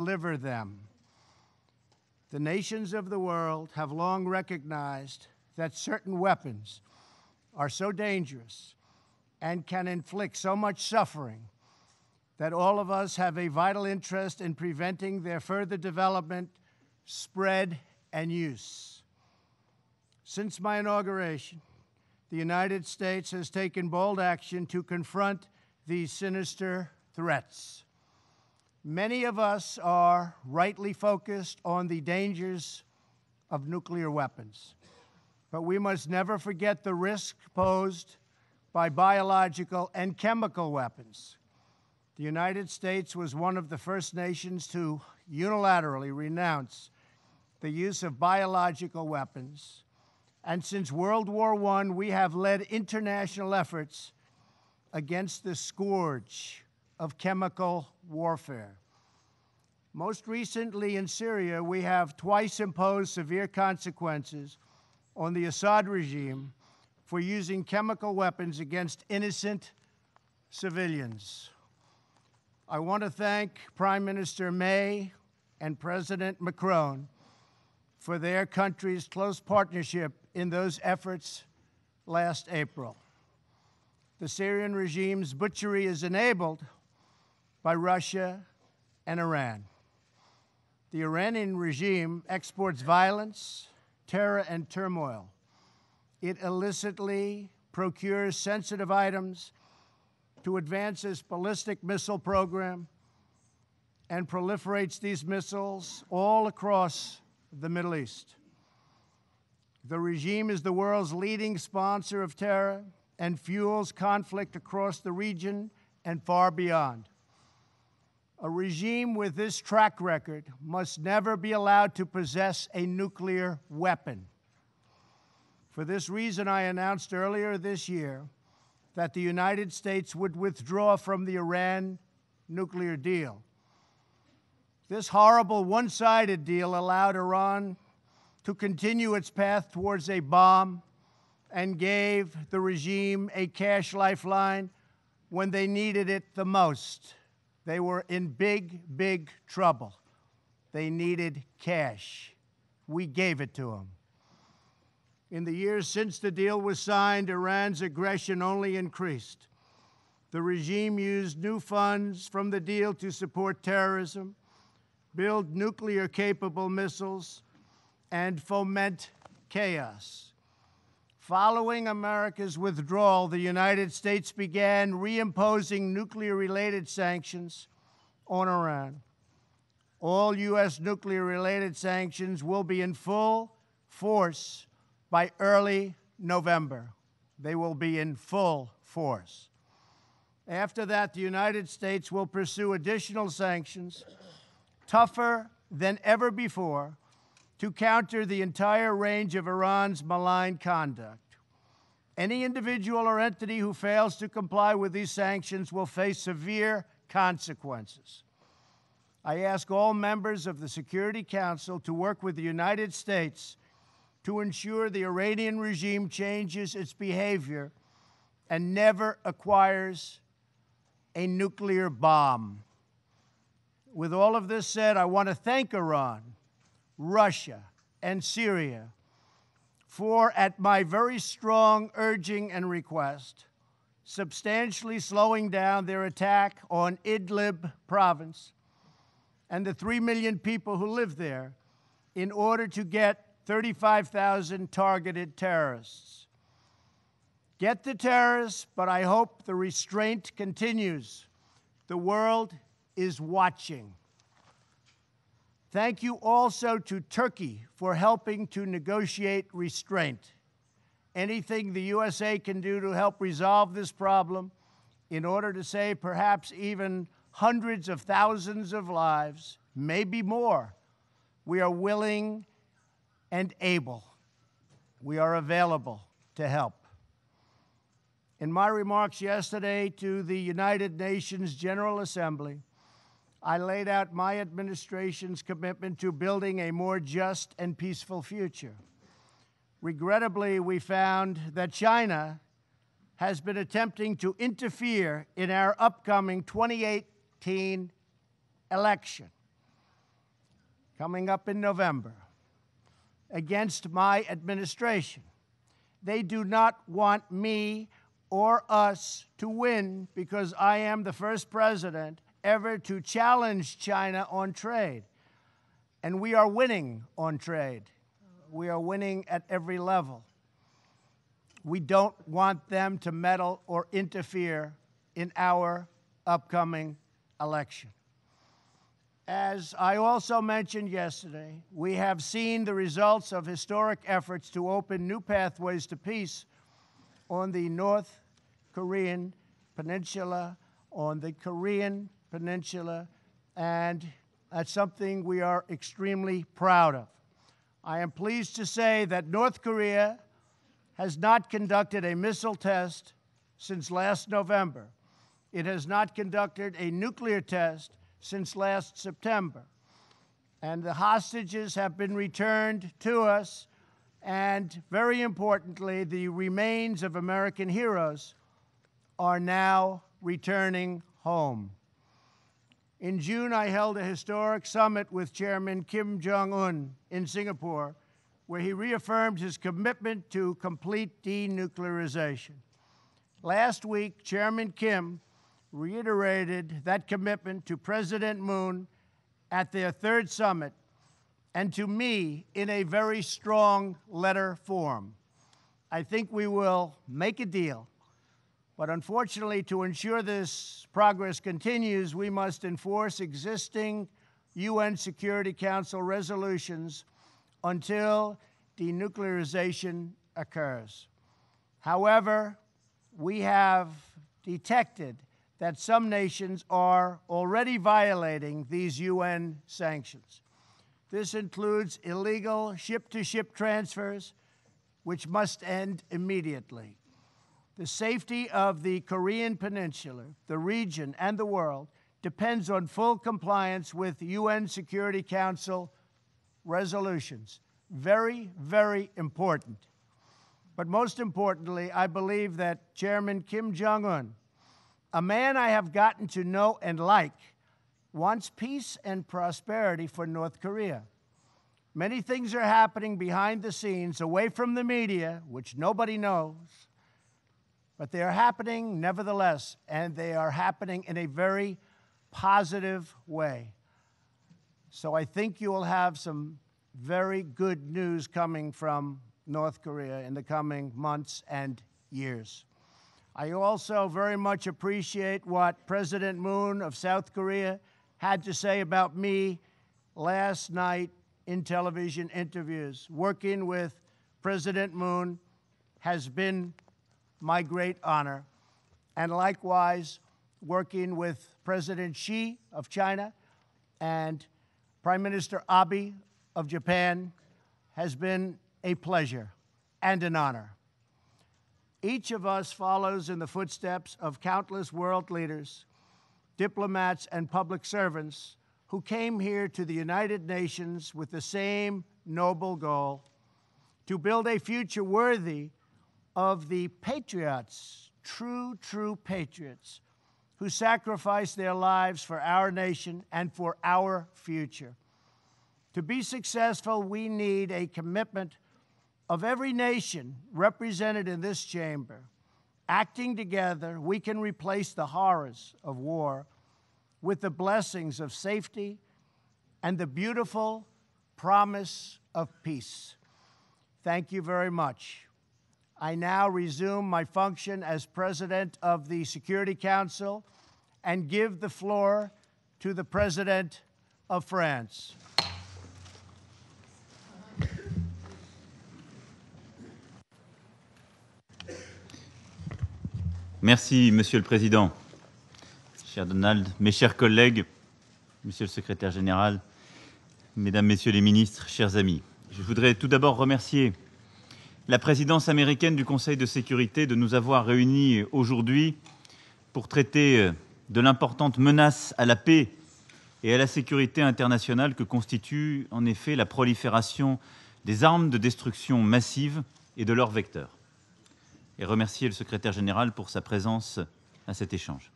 deliver them. The nations of the world have long recognized that certain weapons are so dangerous and can inflict so much suffering that all of us have a vital interest in preventing their further development, spread, and use. Since my inauguration, the United States has taken bold action to confront these sinister threats. Many of us are rightly focused on the dangers of nuclear weapons, but we must never forget the risk posed by biological and chemical weapons. The United States was one of the first nations to unilaterally renounce the use of biological weapons, and since World War I, we have led international efforts against the scourge of chemical warfare. Most recently in Syria, we have twice imposed severe consequences on the Assad regime for using chemical weapons against innocent civilians. I want to thank Prime Minister May and President Macron for their country's close partnership in those efforts last April. The Syrian regime's butchery is enabled by Russia and Iran. The Iranian regime exports violence, terror, and turmoil. It illicitly procures sensitive items to advance its ballistic missile program and proliferates these missiles all across the Middle East. The regime is the world's leading sponsor of terror and fuels conflict across the region and far beyond. A regime with this track record must never be allowed to possess a nuclear weapon. For this reason, I announced earlier this year that the United States would withdraw from the Iran nuclear deal. This horrible one-sided deal allowed Iran to continue its path towards a bomb and gave the regime a cash lifeline when they needed it the most. They were in big, big trouble. They needed cash. We gave it to them. In the years since the deal was signed, Iran's aggression only increased. The regime used new funds from the deal to support terrorism, build nuclear-capable missiles, and foment chaos. Following America's withdrawal, the United States began reimposing nuclear-related sanctions on Iran. All U.S. nuclear-related sanctions will be in full force by early November. They will be in full force. After that, the United States will pursue additional sanctions, tougher than ever before, to counter the entire range of Iran's malign conduct. Any individual or entity who fails to comply with these sanctions will face severe consequences. I ask all members of the Security Council to work with the United States to ensure the Iranian regime changes its behavior and never acquires a nuclear bomb. With all of this said, I want to thank Iran, Russia, and Syria for, at my very strong urging and request, substantially slowing down their attack on Idlib province and the 3 million people who live there in order to get 35,000 targeted terrorists. Get the terrorists, but I hope the restraint continues. The world is watching. Thank you also to Turkey for helping to negotiate restraint. Anything the USA can do to help resolve this problem in order to save perhaps even hundreds of thousands of lives, maybe more, we are willing and able. We are available to help. In my remarks yesterday to the United Nations General Assembly, I laid out my administration's commitment to building a more just and peaceful future. Regrettably, we found that China has been attempting to interfere in our upcoming 2018 election. coming up in November against my administration. They do not want me or us to win because I am the first president ever to challenge China on trade. And we are winning on trade. We are winning at every level. We don't want them to meddle or interfere in our upcoming election. As I also mentioned yesterday, we have seen the results of historic efforts to open new pathways to peace on the North Korean Peninsula, and that's something we are extremely proud of. I am pleased to say that North Korea has not conducted a missile test since last November. It has not conducted a nuclear test since last September. And the hostages have been returned to us, and very importantly, the remains of American heroes are now returning home. In June, I held a historic summit with Chairman Kim Jong-un in Singapore, where he reaffirmed his commitment to complete denuclearization. Last week, Chairman Kim reiterated that commitment to President Moon at their third summit and to me in a very strong letter form. I think we will make a deal, but unfortunately, to ensure this progress continues, we must enforce existing UN Security Council resolutions until denuclearization occurs. However, we have detected that some nations are already violating these UN sanctions. This includes illegal ship-to-ship transfers, which must end immediately. The safety of the Korean Peninsula, the region, and the world depends on full compliance with UN Security Council resolutions. Very, very important. But most importantly, I believe that Chairman Kim Jong-un, a man I have gotten to know and like, wants peace and prosperity for North Korea. Many things are happening behind the scenes, away from the media, which nobody knows, but they are happening nevertheless, and they are happening in a very positive way. So I think you will have some very good news coming from North Korea in the coming months and years. I also very much appreciate what President Moon of South Korea had to say about me last night in television interviews. Working with President Moon has been my great honor, and likewise working with President Xi of China and Prime Minister Abe of Japan has been a pleasure and an honor. Each of us follows in the footsteps of countless world leaders, diplomats, and public servants who came here to the United Nations with the same noble goal: to build a future worthy of the patriots, true patriots, who sacrificed their lives for our nation and for our future. To be successful, we need a commitment of every nation represented in this chamber. Acting together, we can replace the horrors of war with the blessings of safety and the beautiful promise of peace. Thank you very much. I now resume my function as President of the Security Council and give the floor to the President of France. Merci, Monsieur le Président. Cher Donald, mes chers collègues, Monsieur le Secrétaire général, Mesdames, Messieurs les ministres, chers amis, je voudrais tout d'abord remercier la présidence américaine du Conseil de sécurité de nous avoir réunis aujourd'hui pour traiter de l'importante menace à la paix et à la sécurité internationale que constitue en effet la prolifération des armes de destruction massive et de leurs vecteurs. Et remercier le secrétaire général pour sa présence à cet échange.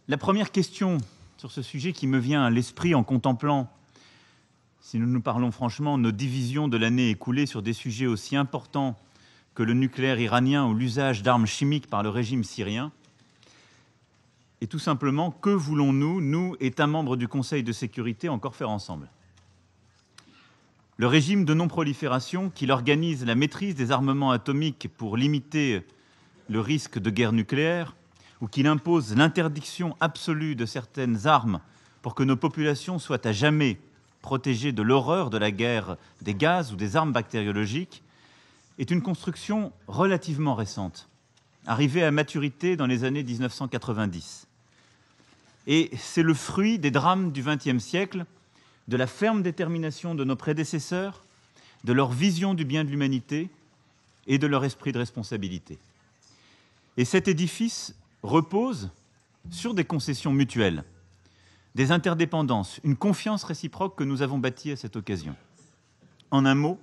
La première question sur ce sujet qui me vient à l'esprit en contemplant si nous nous parlons franchement, nos divisions de l'année écoulée sur des sujets aussi importants que le nucléaire iranien ou l'usage d'armes chimiques par le régime syrien. Et tout simplement, que voulons-nous, nous, États membres du Conseil de sécurité, encore faire ensemble? Le régime de non-prolifération, qui organise la maîtrise des armements atomiques pour limiter le risque de guerre nucléaire, ou qu'il impose l'interdiction absolue de certaines armes pour que nos populations soient à jamais protégées de l'horreur de la guerre des gaz ou des armes bactériologiques, est une construction relativement récente, arrivée à maturité dans les années 1990. Et c'est le fruit des drames du XXe siècle, de la ferme détermination de nos prédécesseurs, de leur vision du bien de l'humanité et de leur esprit de responsabilité. Et cet édifice repose sur des concessions mutuelles, des interdépendances, une confiance réciproque que nous avons bâtie à cette occasion. En un mot,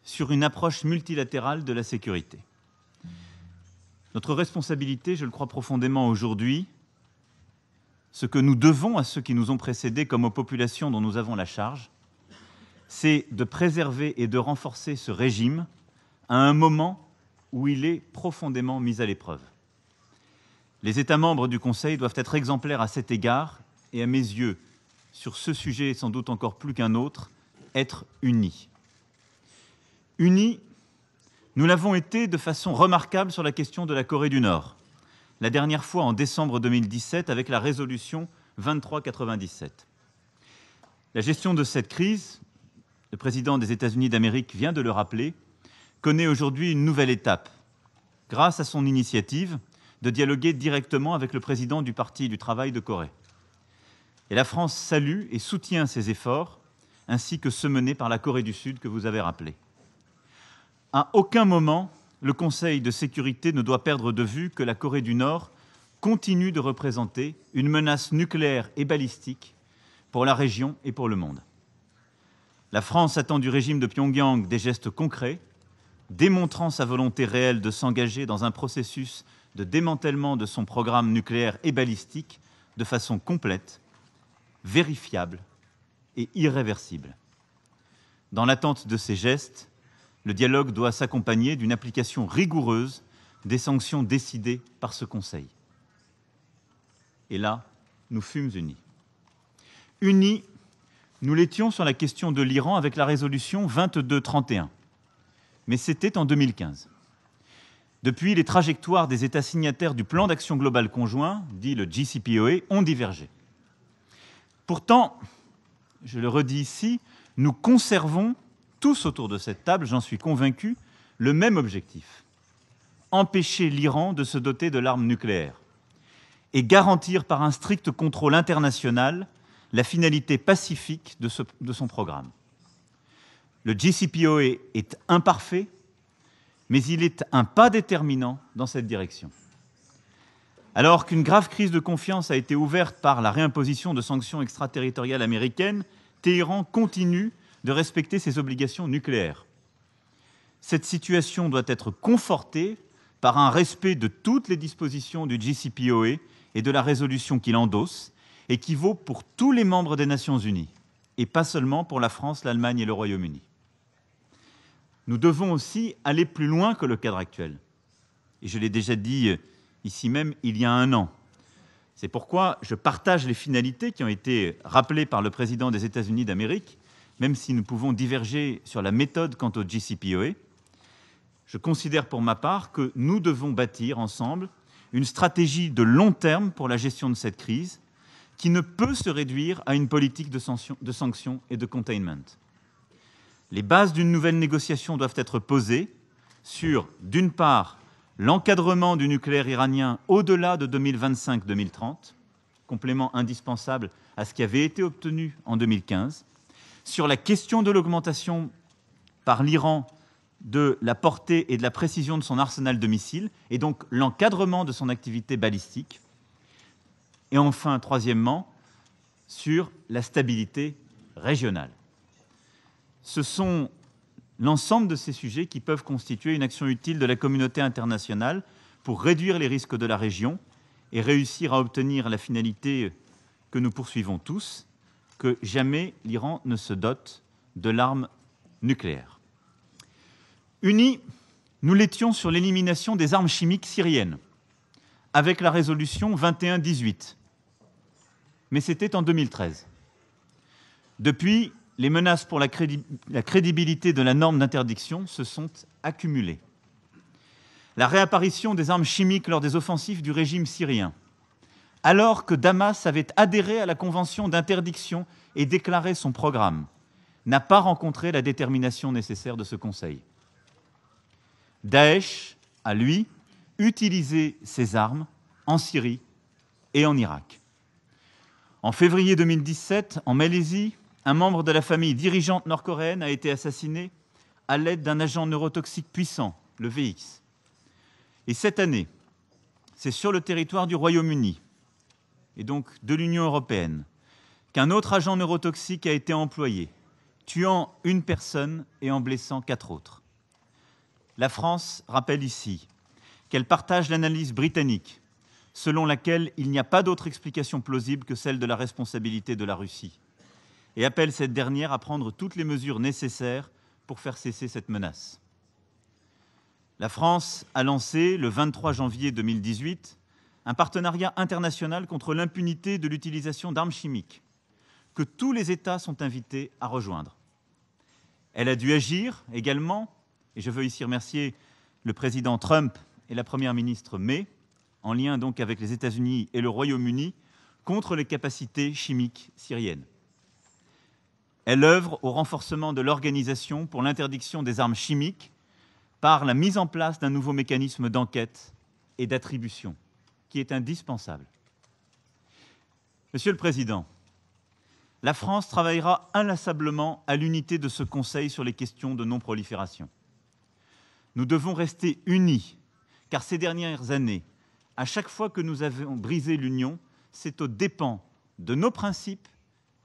sur une approche multilatérale de la sécurité. Notre responsabilité, je le crois profondément aujourd'hui, ce que nous devons à ceux qui nous ont précédés comme aux populations dont nous avons la charge, c'est de préserver et de renforcer ce régime à un moment où il est profondément mis à l'épreuve. Les États membres du Conseil doivent être exemplaires à cet égard et, à mes yeux, sur ce sujet sans doute encore plus qu'un autre, être unis. Unis, nous l'avons été de façon remarquable sur la question de la Corée du Nord, la dernière fois en décembre 2017 avec la résolution 2397. La gestion de cette crise, le président des États-Unis d'Amérique vient de le rappeler, connaît aujourd'hui une nouvelle étape, grâce à son initiative de dialoguer directement avec le président du Parti du travail de Corée. Et la France salue et soutient ces efforts, ainsi que ceux menés par la Corée du Sud que vous avez rappelés. À aucun moment, le Conseil de sécurité ne doit perdre de vue que la Corée du Nord continue de représenter une menace nucléaire et balistique pour la région et pour le monde. La France attend du régime de Pyongyang des gestes concrets, démontrant sa volonté réelle de s'engager dans un processus de démantèlement de son programme nucléaire et balistique de façon complète, vérifiable et irréversible. Dans l'attente de ces gestes, le dialogue doit s'accompagner d'une application rigoureuse des sanctions décidées par ce Conseil. Et là, nous fûmes unis. Unis, nous l'étions sur la question de l'Iran avec la résolution 2231. Mais c'était en 2015. Depuis, les trajectoires des États signataires du plan d'action global conjoint, dit le JCPOA, ont divergé. Pourtant, je le redis ici, nous conservons tous autour de cette table, j'en suis convaincu, le même objectif. Empêcher l'Iran de se doter de l'arme nucléaire et garantir par un strict contrôle international la finalité pacifique de son programme. Le JCPOA est imparfait, mais il est un pas déterminant dans cette direction. Alors qu'une grave crise de confiance a été ouverte par la réimposition de sanctions extraterritoriales américaines, Téhéran continue de respecter ses obligations nucléaires. Cette situation doit être confortée par un respect de toutes les dispositions du JCPOA et de la résolution qu'il endosse et qui vaut pour tous les membres des Nations Unies, et pas seulement pour la France, l'Allemagne et le Royaume-Uni. Nous devons aussi aller plus loin que le cadre actuel. Et je l'ai déjà dit ici même il y a un an. C'est pourquoi je partage les finalités qui ont été rappelées par le président des États-Unis d'Amérique, même si nous pouvons diverger sur la méthode quant au JCPOA. Je considère pour ma part que nous devons bâtir ensemble une stratégie de long terme pour la gestion de cette crise qui ne peut se réduire à une politique de sanctions et de containment. Les bases d'une nouvelle négociation doivent être posées sur, d'une part, l'encadrement du nucléaire iranien au-delà de 2025-2030, complément indispensable à ce qui avait été obtenu en 2015, sur la question de l'augmentation par l'Iran de la portée et de la précision de son arsenal de missiles, et donc l'encadrement de son activité balistique, et enfin, troisièmement, sur la stabilité régionale. Ce sont l'ensemble de ces sujets qui peuvent constituer une action utile de la communauté internationale pour réduire les risques de la région et réussir à obtenir la finalité que nous poursuivons tous, que jamais l'Iran ne se dote de l'arme nucléaire. Unis, nous l'étions sur l'élimination des armes chimiques syriennes, avec la résolution 2118. Mais c'était en 2013. Depuis, les menaces pour la crédibilité de la norme d'interdiction se sont accumulées. La réapparition des armes chimiques lors des offensives du régime syrien, alors que Damas avait adhéré à la convention d'interdiction et déclaré son programme, n'a pas rencontré la détermination nécessaire de ce Conseil. Daesh a, lui, utilisé ses armes en Syrie et en Irak. En février 2017, en Malaisie, un membre de la famille dirigeante nord-coréenne a été assassiné à l'aide d'un agent neurotoxique puissant, le VX. Et cette année, c'est sur le territoire du Royaume-Uni, et donc de l'Union européenne, qu'un autre agent neurotoxique a été employé, tuant une personne et en blessant 4 autres. La France rappelle ici qu'elle partage l'analyse britannique, selon laquelle il n'y a pas d'autre explication plausible que celle de la responsabilité de la Russie, et appelle cette dernière à prendre toutes les mesures nécessaires pour faire cesser cette menace. La France a lancé, le 23 janvier 2018, un partenariat international contre l'impunité de l'utilisation d'armes chimiques, que tous les États sont invités à rejoindre. Elle a dû agir également, et je veux ici remercier le président Trump et la première ministre May, en lien donc avec les États-Unis et le Royaume-Uni, contre les capacités chimiques syriennes. Elle œuvre au renforcement de l'organisation pour l'interdiction des armes chimiques par la mise en place d'un nouveau mécanisme d'enquête et d'attribution, qui est indispensable. Monsieur le Président, la France travaillera inlassablement à l'unité de ce Conseil sur les questions de non-prolifération. Nous devons rester unis, car ces dernières années, à chaque fois que nous avons brisé l'Union, c'est aux dépens de nos principes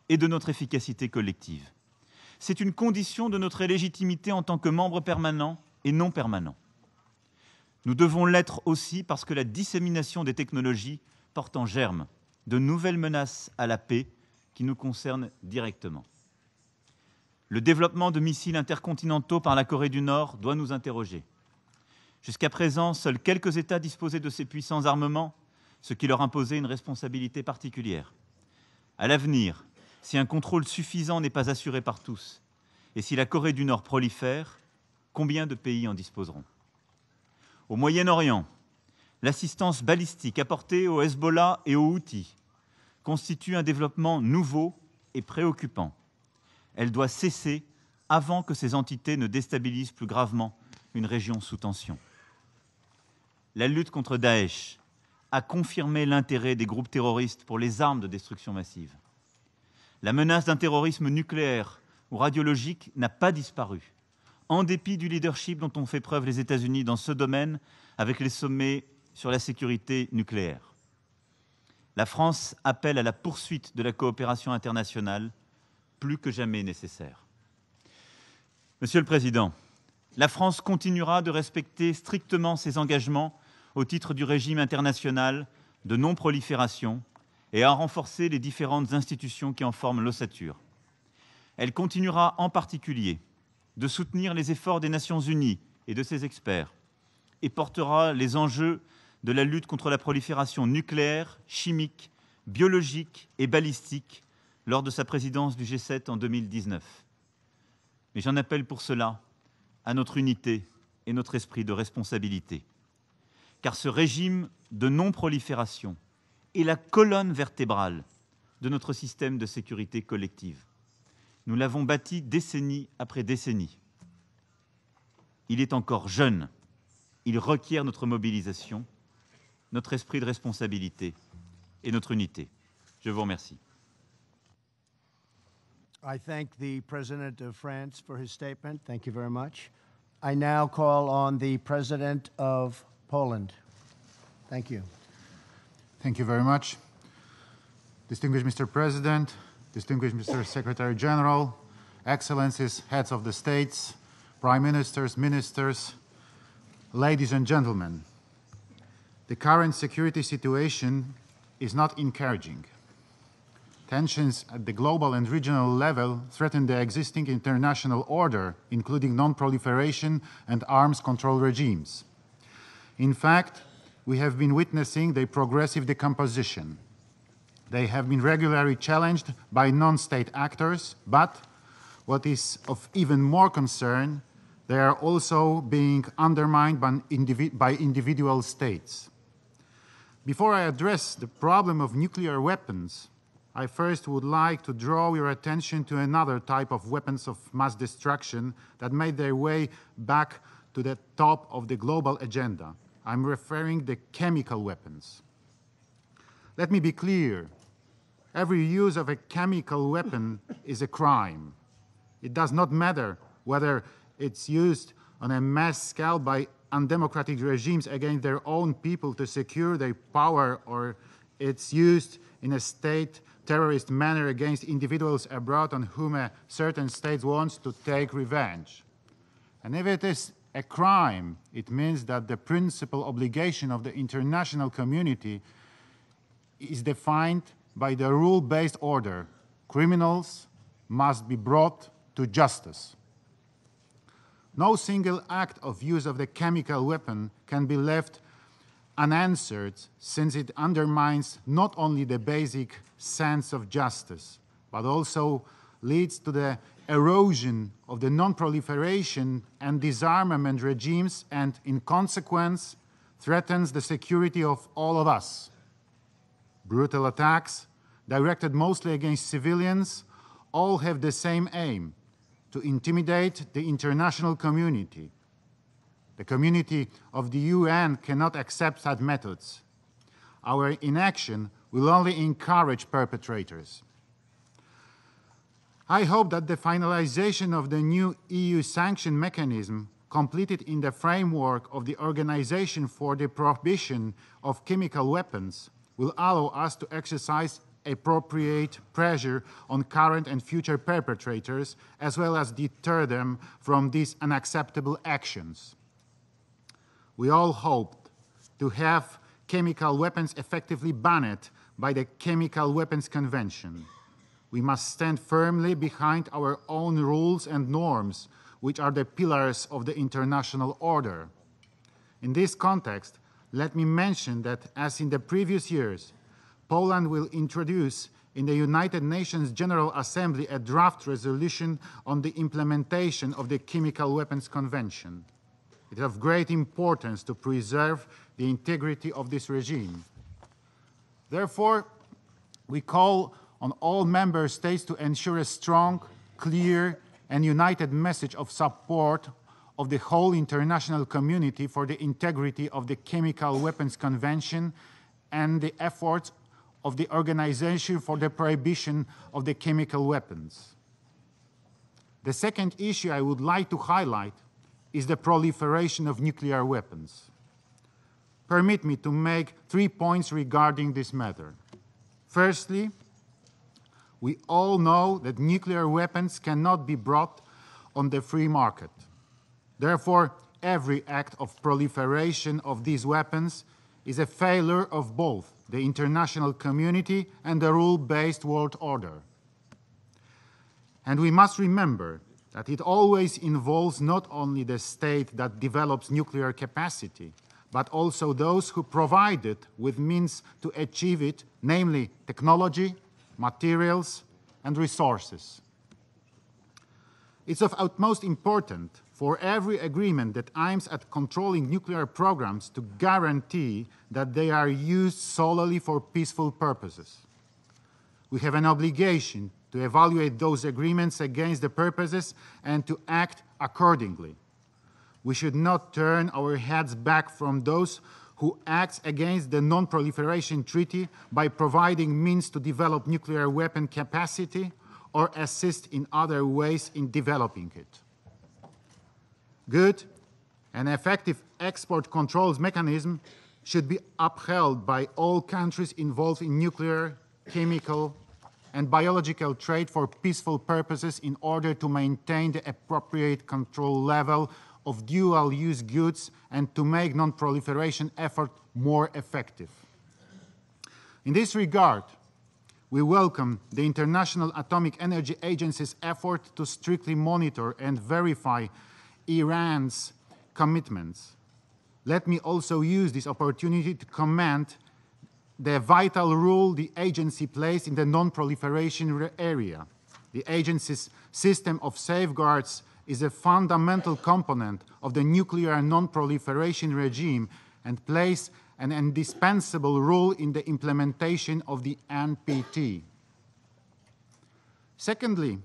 et de notre efficacité collective. C'est une condition de notre légitimité en tant que membre permanent et non permanent. Nous devons l'être aussi parce que la dissémination des technologies porte en germe de nouvelles menaces à la paix qui nous concernent directement. Le développement de missiles intercontinentaux par la Corée du Nord doit nous interroger. Jusqu'à présent, seuls quelques États disposaient de ces puissants armements, ce qui leur imposait une responsabilité particulière. À l'avenir, si un contrôle suffisant n'est pas assuré par tous, et si la Corée du Nord prolifère, combien de pays en disposeront? Au Moyen-Orient, l'assistance balistique apportée au Hezbollah et aux Houthis constitue un développement nouveau et préoccupant. Elle doit cesser avant que ces entités ne déstabilisent plus gravement une région sous tension. La lutte contre Daesh a confirmé l'intérêt des groupes terroristes pour les armes de destruction massive. La menace d'un terrorisme nucléaire ou radiologique n'a pas disparu, en dépit du leadership dont ont fait preuve les États-Unis dans ce domaine avec les sommets sur la sécurité nucléaire. La France appelle à la poursuite de la coopération internationale, plus que jamais nécessaire. Monsieur le Président, la France continuera de respecter strictement ses engagements au titre du régime international de non-prolifération et à renforcer les différentes institutions qui en forment l'ossature. Elle continuera en particulier de soutenir les efforts des Nations Unies et de ses experts et portera les enjeux de la lutte contre la prolifération nucléaire, chimique, biologique et balistique lors de sa présidence du G7 en 2019. Mais j'en appelle pour cela à notre unité et notre esprit de responsabilité. Car ce régime de non-prolifération est la colonne vertébrale de notre système de sécurité collective. Nous l'avons bâti décennie après décennie. Il est encore jeune. Il requiert notre mobilisation, notre esprit de responsabilité et notre unité. Je vous remercie. I thank the President of France for his statement. Thank you very much. I now call on the President of Poland. Thank you. Thank you very much. Distinguished Mr. President, distinguished Mr. Secretary General, Excellencies, heads of the states, prime ministers, ministers, ladies and gentlemen, the current security situation is not encouraging. Tensions at the global and regional level threaten the existing international order, including non-proliferation and arms control regimes. In fact, we have been witnessing their progressive decomposition. They have been regularly challenged by non-state actors, but what is of even more concern, they are also being undermined by individual states. Before I address the problem of nuclear weapons, I first would like to draw your attention to another type of weapons of mass destruction that made their way back to the top of the global agenda. I'm referring to chemical weapons. Let me be clear. Every use of a chemical weapon is a crime. It does not matter whether it's used on a mass scale by undemocratic regimes against their own people to secure their power, or it's used in a state terrorist manner against individuals abroad on whom a certain state wants to take revenge. And if it is a crime, it means that the principal obligation of the international community is defined by the rule-based order. Criminals must be brought to justice. No single act of use of the chemical weapon can be left unanswered, since it undermines not only the basic sense of justice, but also leads to the erosion of the non-proliferation and disarmament regimes, and in consequence threatens the security of all of us. Brutal attacks, directed mostly against civilians, all have the same aim: to intimidate the international community. The community of the UN cannot accept such methods. Our inaction will only encourage perpetrators. I hope that the finalization of the new EU sanction mechanism, completed in the framework of the Organization for the Prohibition of Chemical Weapons, will allow us to exercise appropriate pressure on current and future perpetrators, as well as deter them from these unacceptable actions. We all hoped to have chemical weapons effectively banned by the Chemical Weapons Convention. We must stand firmly behind our own rules and norms, which are the pillars of the international order. In this context, let me mention that, as in the previous years, Poland will introduce in the United Nations General Assembly a draft resolution on the implementation of the Chemical Weapons Convention. It is of great importance to preserve the integrity of this regime. Therefore, we call on all member states to ensure a strong, clear, and united message of support of the whole international community for the integrity of the Chemical Weapons Convention and the efforts of the Organization for the Prohibition of the Chemical Weapons. The second issue I would like to highlight is the proliferation of nuclear weapons. Permit me to make 3 points regarding this matter. Firstly, we all know that nuclear weapons cannot be brought on the free market. Therefore, every act of proliferation of these weapons is a failure of both the international community and the rule-based world order. And we must remember that it always involves not only the state that develops nuclear capacity, but also those who provide it with means to achieve it, namely technology, materials, and resources. It's of utmost importance for every agreement that aims at controlling nuclear programs to guarantee that they are used solely for peaceful purposes. We have an obligation to evaluate those agreements against the purposes and to act accordingly. We should not turn our heads back from those who act against the Non-Proliferation Treaty by providing means to develop nuclear weapon capacity or assist in other ways in developing it. Good and effective export controls mechanism should be upheld by all countries involved in nuclear, chemical, and biological trade for peaceful purposes in order to maintain the appropriate control level of dual-use goods and to make non-proliferation effort more effective. In this regard, we welcome the International Atomic Energy Agency's effort to strictly monitor and verify Iran's commitments. Let me also use this opportunity to commend the vital role the agency plays in the non-proliferation area. The agency's system of safeguards is a fundamental component of the nuclear non-proliferation regime and plays an indispensable role in the implementation of the NPT. Secondly,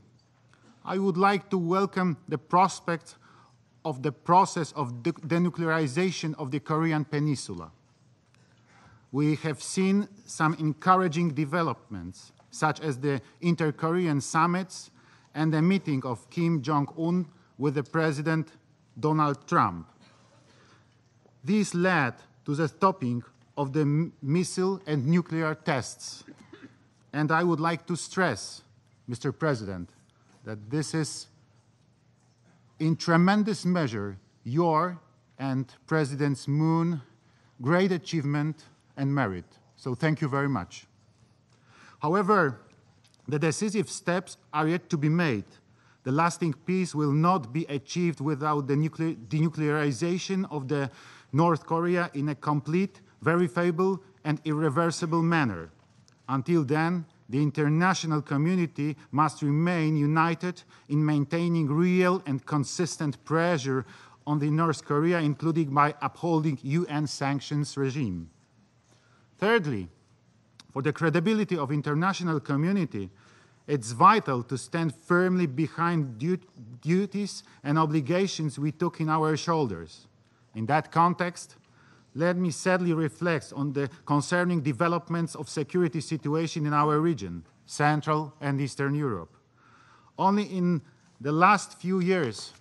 I would like to welcome the prospect of the process of denuclearization of the Korean Peninsula. We have seen some encouraging developments, such as the inter-Korean summits and the meeting of Kim Jong-un with the President Donald Trump. This led to the stopping of the missile and nuclear tests. And I would like to stress, Mr. President, that this is in tremendous measure your and President Moon's great achievement and merit. So thank you very much. However, the decisive steps are yet to be made. The lasting peace will not be achieved without the denuclearization of the North Korea in a complete, verifiable, and irreversible manner. Until then, the international community must remain united in maintaining real and consistent pressure on the North Korea, including by upholding UN sanctions regime. Thirdly, for the credibility of international community, it's vital to stand firmly behind duties and obligations we took in our shoulders. In that context, let me sadly reflect on the concerning developments of security situation in our region, Central and Eastern Europe. Only in the last few years,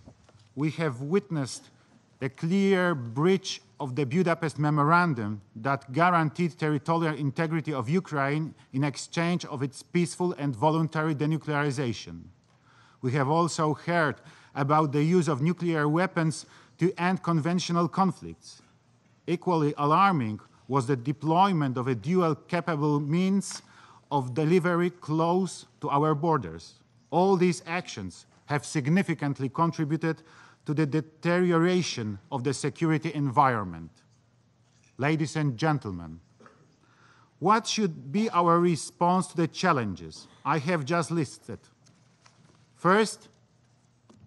we have witnessed the clear breach of the Budapest Memorandum that guaranteed territorial integrity of Ukraine in exchange of its peaceful and voluntary denuclearization. We have also heard about the use of nuclear weapons to end conventional conflicts. Equally alarming was the deployment of a dual-capable means of delivery close to our borders. All these actions have significantly contributed to the deterioration of the security environment. Ladies and gentlemen, what should be our response to the challenges I have just listed? First,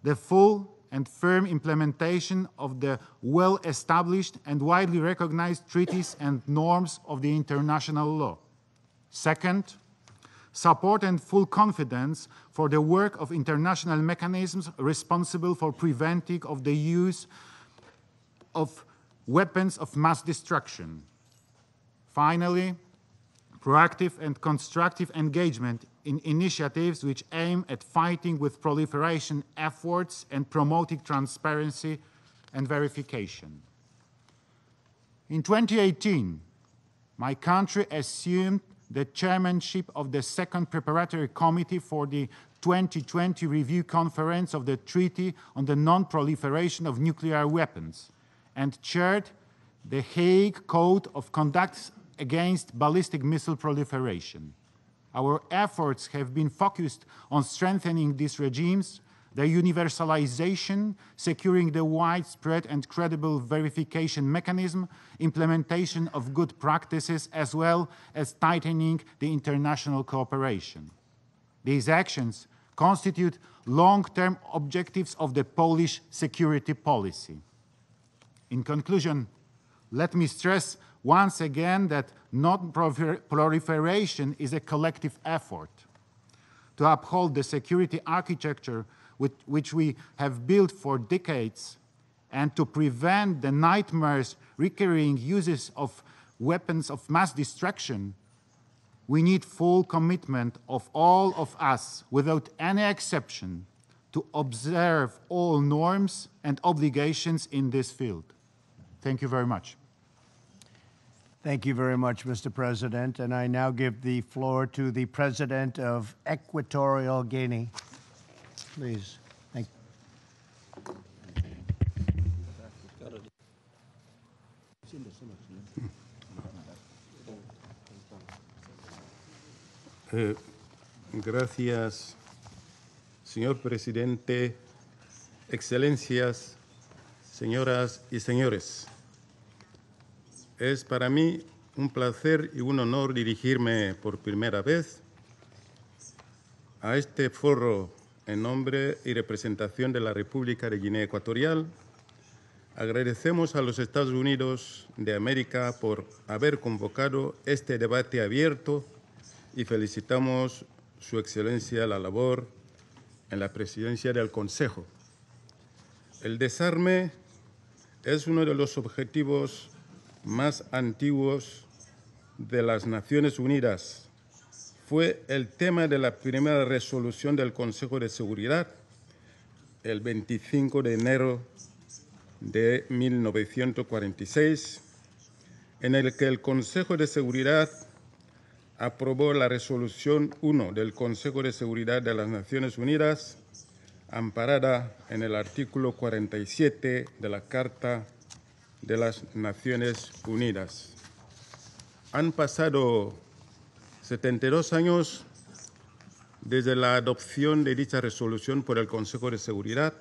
the full and firm implementation of the well-established and widely recognized treaties and norms of the international law. Second, support and full confidence for the work of international mechanisms responsible for preventing of the use of weapons of mass destruction. Finally, proactive and constructive engagement in initiatives which aim at fighting with proliferation efforts and promoting transparency and verification. In 2018, my country assumed the chairmanship of the second preparatory committee for the 2020 review conference of the Treaty on the Non-Proliferation of Nuclear Weapons and chaired the Hague Code of Conduct against ballistic missile proliferation. Our efforts have been focused on strengthening these regimes, their universalization, securing the widespread and credible verification mechanism, implementation of good practices, as well as tightening the international cooperation. These actions constitute long-term objectives of the Polish security policy. In conclusion, let me stress once again that non-proliferation is a collective effort to uphold the security architecture which we have built for decades and to prevent the nightmares recurring uses of weapons of mass destruction. We need full commitment of all of us, without any exception, to observe all norms and obligations in this field. Thank you very much. Thank you very much, Mr. President. And I now give the floor to the President of Equatorial Guinea. Please. Thank Gracias, señor presidente, excelencias, señoras y señores. Es para mí un placer y un honor dirigirme por primera vez a este foro en nombre y representación de la República de Guinea Ecuatorial. Agradecemos a los Estados Unidos de América por haber convocado este debate abierto y felicitamos Su Excelencia la labor en la presidencia del Consejo. El desarme es uno de los objetivos más antiguos de las Naciones Unidas. Fue el tema de la primera resolución del Consejo de Seguridad el 25 de enero de 1946, en el que el Consejo de Seguridad aprobó la Resolución 1 del Consejo de Seguridad de las Naciones Unidas, amparada en el artículo 47 de la Carta de las Naciones Unidas. Han pasado 72 años desde la adopción de dicha resolución por el Consejo de Seguridad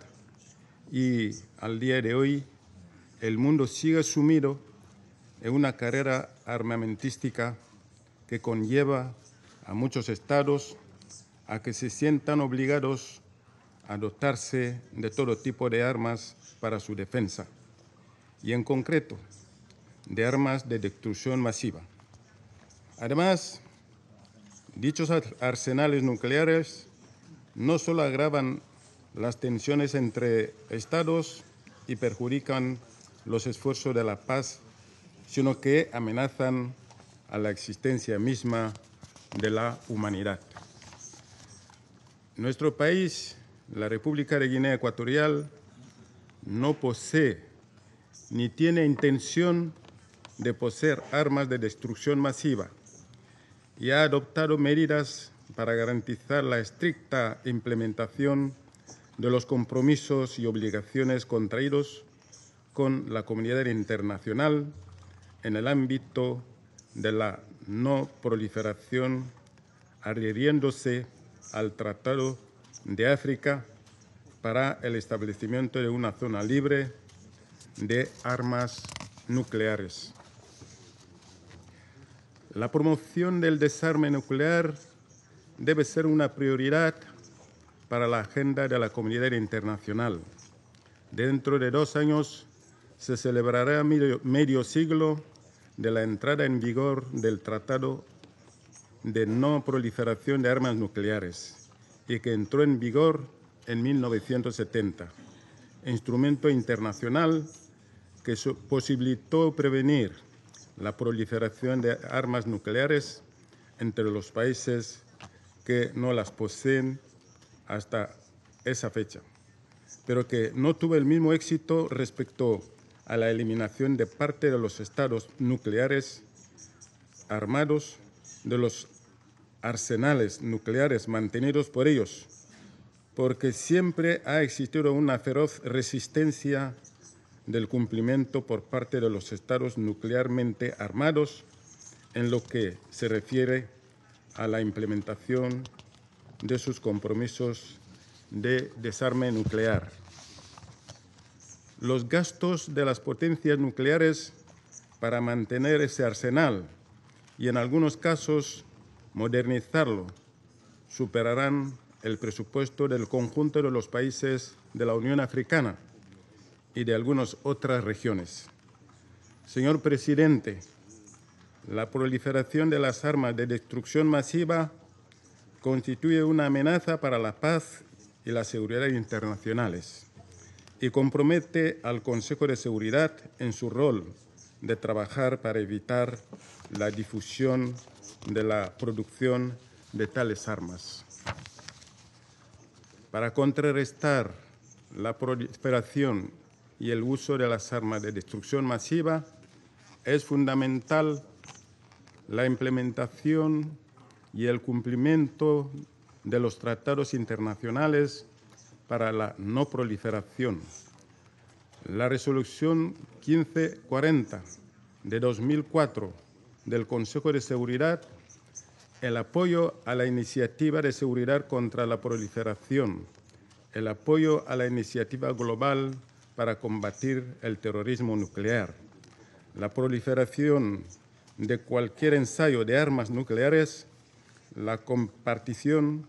y al día de hoy el mundo sigue sumido en una carrera armamentística que conlleva a muchos estados a que se sientan obligados a dotarse de todo tipo de armas para su defensa y en concreto de armas de destrucción masiva. Además, dichos arsenales nucleares no solo agravan las tensiones entre estados y perjudican los esfuerzos de la paz, sino que amenazan a la existencia misma de la humanidad. Nuestro país, la República de Guinea Ecuatorial, no posee ni tiene intención de poseer armas de destrucción masiva y ha adoptado medidas para garantizar la estricta implementación de los compromisos y obligaciones contraídos con la comunidad internacional en el ámbito de la no proliferación, adhiriéndose al Tratado de África para el establecimiento de una zona libre de armas nucleares. La promoción del desarme nuclear debe ser una prioridad para la agenda de la comunidad internacional. Dentro de 2 años se celebrará medio siglo de la entrada en vigor del Tratado de No Proliferación de Armas Nucleares y que entró en vigor en 1970, instrumento internacional que posibilitó prevenir la proliferación de armas nucleares entre los países que no las poseen hasta esa fecha, pero que no tuvo el mismo éxito respecto a la eliminación de parte de los estados nucleares armados de los arsenales nucleares mantenidos por ellos, porque siempre ha existido una feroz resistencia del cumplimiento por parte de los estados nuclearmente armados en lo que se refiere a la implementación de sus compromisos de desarme nuclear. Los gastos de las potencias nucleares para mantener ese arsenal y, en algunos casos, modernizarlo, superarán el presupuesto del conjunto de los países de la Unión Africana y de algunas otras regiones. Señor presidente, la proliferación de las armas de destrucción masiva constituye una amenaza para la paz y la seguridad internacionales y compromete al Consejo de Seguridad en su rol de trabajar para evitar la difusión de la producción de tales armas. Para contrarrestar la proliferación y el uso de las armas de destrucción masiva, es fundamental la implementación y el cumplimiento de los tratados internacionales para la no proliferación. La resolución 1540 de 2004 del Consejo de Seguridad el apoyo a la iniciativa de seguridad contra la proliferación, el apoyo a la iniciativa global para combatir el terrorismo nuclear, la proliferación de cualquier ensayo de armas nucleares, la compartición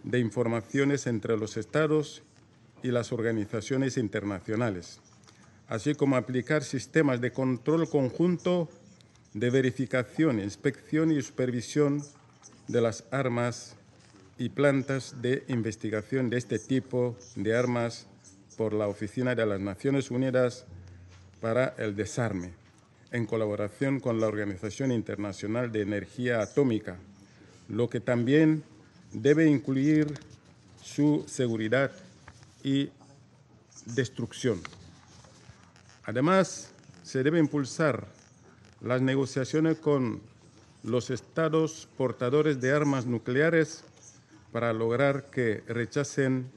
de informaciones entre los Estados y las organizaciones internacionales, así como aplicar sistemas de control conjunto de verificación, inspección y supervisión de las armas y plantas de investigación de este tipo de armas por la Oficina de las Naciones Unidas para el Desarme, en colaboración con la Organización Internacional de Energía Atómica, lo que también debe incluir su seguridad y destrucción. Además, se debe impulsar las negociaciones con los estados portadores de armas nucleares para lograr que rechacen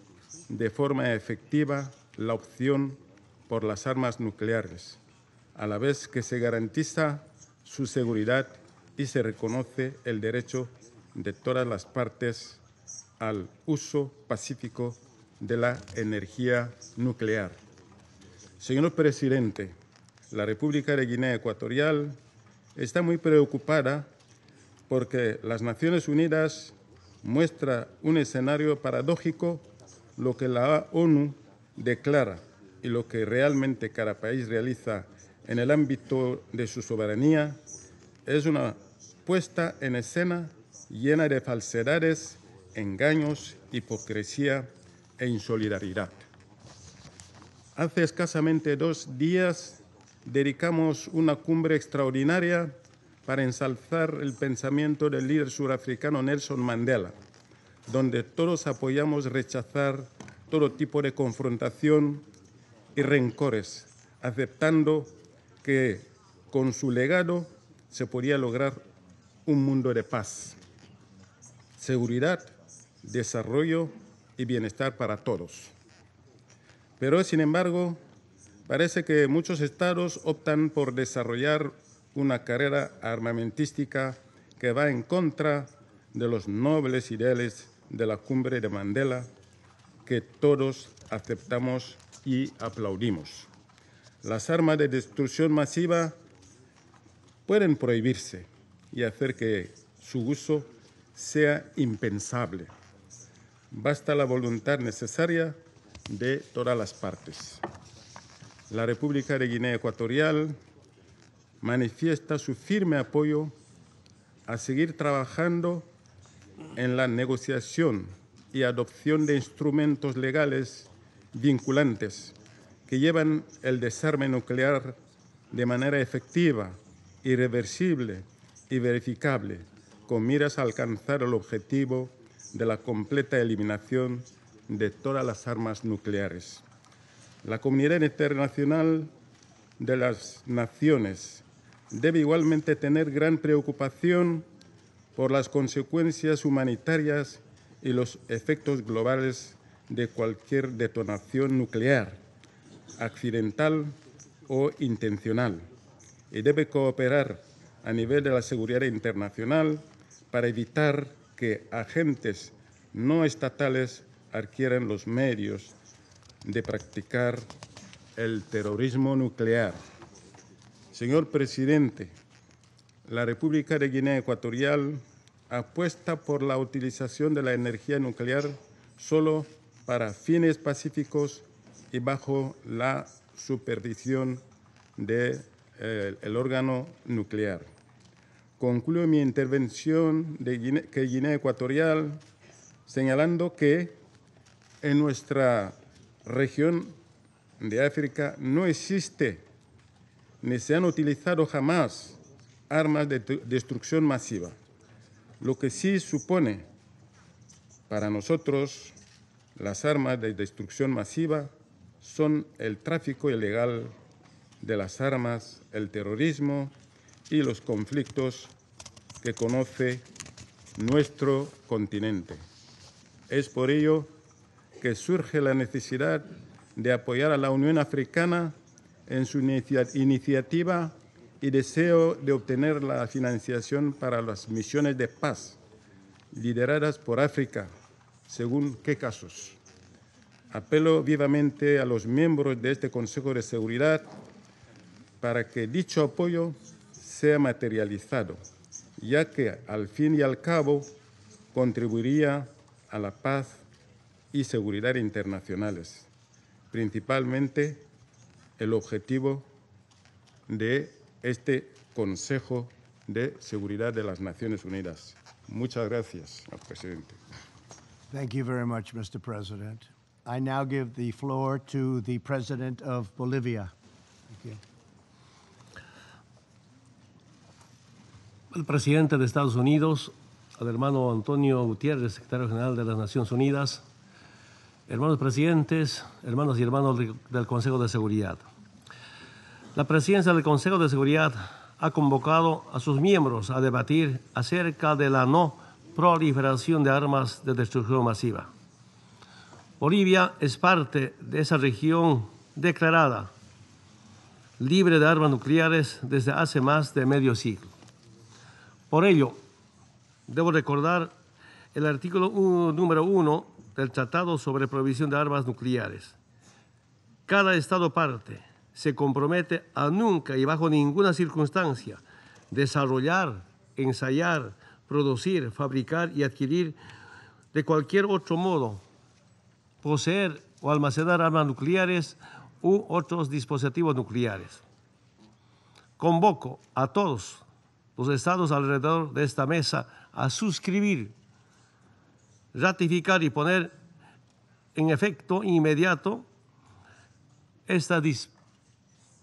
de forma efectiva la opción por las armas nucleares, a la vez que se garantiza su seguridad y se reconoce el derecho de todas las partes al uso pacífico de la energía nuclear. Señor presidente, la República de Guinea Ecuatorial está muy preocupada porque las Naciones Unidas muestra un escenario paradójico, lo que la ONU declara y lo que realmente cada país realiza en el ámbito de su soberanía es una puesta en escena llena de falsedades, engaños, hipocresía e insolidaridad. Hace escasamente 2 días dedicamos una cumbre extraordinaria para ensalzar el pensamiento del líder surafricano Nelson Mandela, donde todos apoyamos rechazar todo tipo de confrontación y rencores, aceptando que con su legado se podía lograr un mundo de paz, seguridad, desarrollo y bienestar para todos. Pero, sin embargo, parece que muchos estados optan por desarrollar una carrera armamentística que va en contra de los nobles ideales de la cumbre de Mandela, que todos aceptamos y aplaudimos. Las armas de destrucción masiva pueden prohibirse y hacer que su uso sea impensable. Basta la voluntad necesaria de todas las partes. La República de Guinea Ecuatorial manifiesta su firme apoyo a seguir trabajando en la negociación y adopción de instrumentos legales vinculantes que llevan el desarme nuclear de manera efectiva, irreversible y verificable, con miras a alcanzar el objetivo de la completa eliminación de todas las armas nucleares. La comunidad internacional de las naciones debe igualmente tener gran preocupación por las consecuencias humanitarias y los efectos globales de cualquier detonación nuclear, accidental o intencional, y debe cooperar a nivel de la seguridad internacional para evitar que agentes no estatales adquieran los medios de practicar el terrorismo nuclear. Señor presidente, la República de Guinea Ecuatorial apuesta por la utilización de la energía nuclear solo para fines pacíficos y bajo la supervisión del órgano nuclear. Concluyo mi intervención de Guinea Ecuatorial señalando que en nuestra región de África no existe ni se han utilizado jamás armas de destrucción masiva, lo que sí supone para nosotros las armas de destrucción masiva son el tráfico ilegal de las armas, el terrorismo y los conflictos que conoce nuestro continente. Es por ello que surge la necesidad de apoyar a la Unión Africana en su iniciativa y deseo de obtener la financiación para las misiones de paz lideradas por África, según qué casos. Apelo vivamente a los miembros de este Consejo de Seguridad para que dicho apoyo sea materializado, ya que al fin y al cabo contribuiría a la paz y seguridad internacionales, principalmente el objetivo de este Consejo de Seguridad de las Naciones Unidas. Muchas gracias, señor presidente. Thank you very much, Mr. President. I now give the floor to the President of Bolivia. Thank you. El presidente de Estados Unidos, al hermano Antonio Gutiérrez, secretario general de las Naciones Unidas, hermanos presidentes, hermanos y hermanos del Consejo de Seguridad. La presidencia del Consejo de Seguridad ha convocado a sus miembros a debatir acerca de la no proliferación de armas de destrucción masiva. Bolivia es parte de esa región declarada libre de armas nucleares desde hace más de medio siglo. Por ello, debo recordar el artículo número 1 del Tratado sobre Prohibición de Armas Nucleares. Cada Estado parte se compromete a nunca y bajo ninguna circunstancia desarrollar, ensayar, producir, fabricar y adquirir de cualquier otro modo, poseer o almacenar armas nucleares u otros dispositivos nucleares. Convoco a todos los estados alrededor de esta mesa a suscribir, ratificar y poner en efecto inmediato estas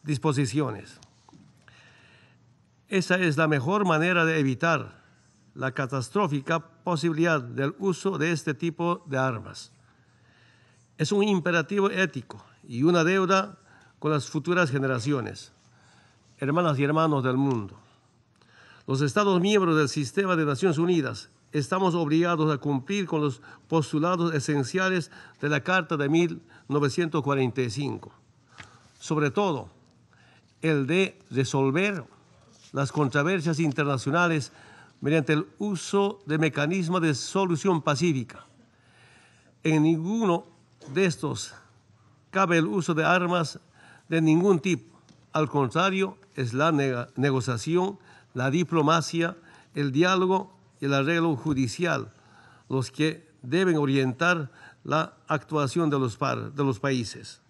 disposiciones. Esa es la mejor manera de evitar la catastrófica posibilidad del uso de este tipo de armas. Es un imperativo ético y una deuda con las futuras generaciones. Hermanas y hermanos del mundo, los Estados miembros del sistema de Naciones Unidas estamos obligados a cumplir con los postulados esenciales de la Carta de 1945, sobre todo el de resolver las controversias internacionales mediante el uso de mecanismos de solución pacífica. En ninguno de estos cabe el uso de armas de ningún tipo. Al contrario, es la negociación, la diplomacia, el diálogo y el arreglo judicial los que deben orientar la actuación de los países.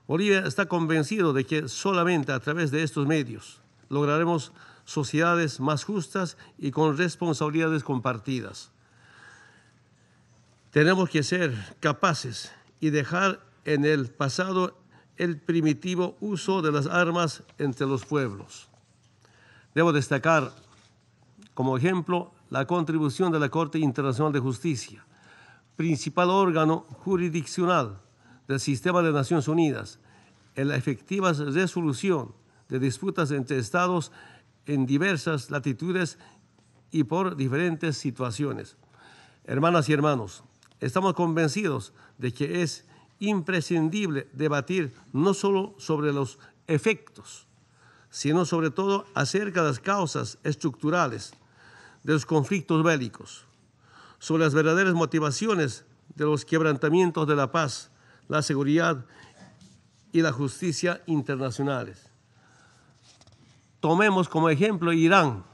Bolivia está convencido de que solamente a través de estos medios lograremos sociedades más justas y con responsabilidades compartidas. Tenemos que ser capaces y dejar en el pasado el primitivo uso de las armas entre los pueblos. Debo destacar como ejemplo la contribución de la Corte Internacional de Justicia, principal órgano jurisdiccional del sistema de Naciones Unidas, en la efectiva resolución de disputas entre estados en diversas latitudes y por diferentes situaciones. Hermanas y hermanos, estamos convencidos de que es imprescindible debatir no solo sobre los efectos, sino sobre todo acerca de las causas estructurales de los conflictos bélicos, sobre las verdaderas motivaciones de los quebrantamientos de la paz, la seguridad y la justicia internacionales. Tomemos como ejemplo Irán,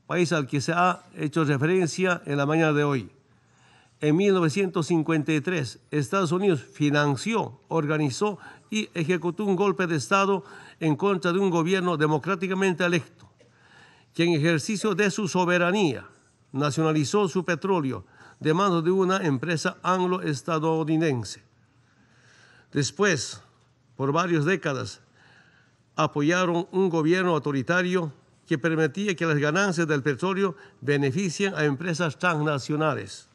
país al que se ha hecho referencia en la mañana de hoy. En 1953, Estados Unidos financió, organizó y ejecutó un golpe de Estado en contra de un gobierno democráticamente electo, que en ejercicio de su soberanía nacionalizó su petróleo de manos de una empresa anglo-estadounidense. Después, por varias décadas, apoyaron un gobierno autoritario que permitía que las ganancias del petróleo beneficien a empresas transnacionales.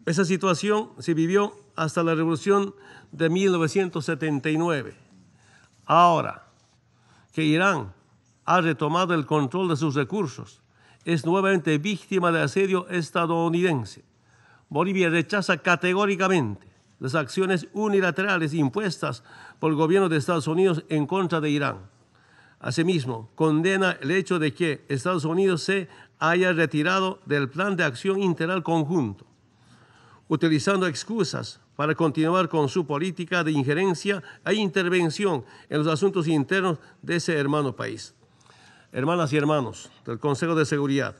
Esa situación se vivió hasta la revolución de 1979. Ahora que Irán ha retomado el control de sus recursos, es nuevamente víctima de asedio estadounidense. Bolivia rechaza categóricamente las acciones unilaterales impuestas por el gobierno de Estados Unidos en contra de Irán. Asimismo, condena el hecho de que Estados Unidos se haya retirado del Plan de Acción Integral Conjunto, utilizando excusas para continuar con su política de injerencia e intervención en los asuntos internos de ese hermano país. Hermanas y hermanos del Consejo de Seguridad,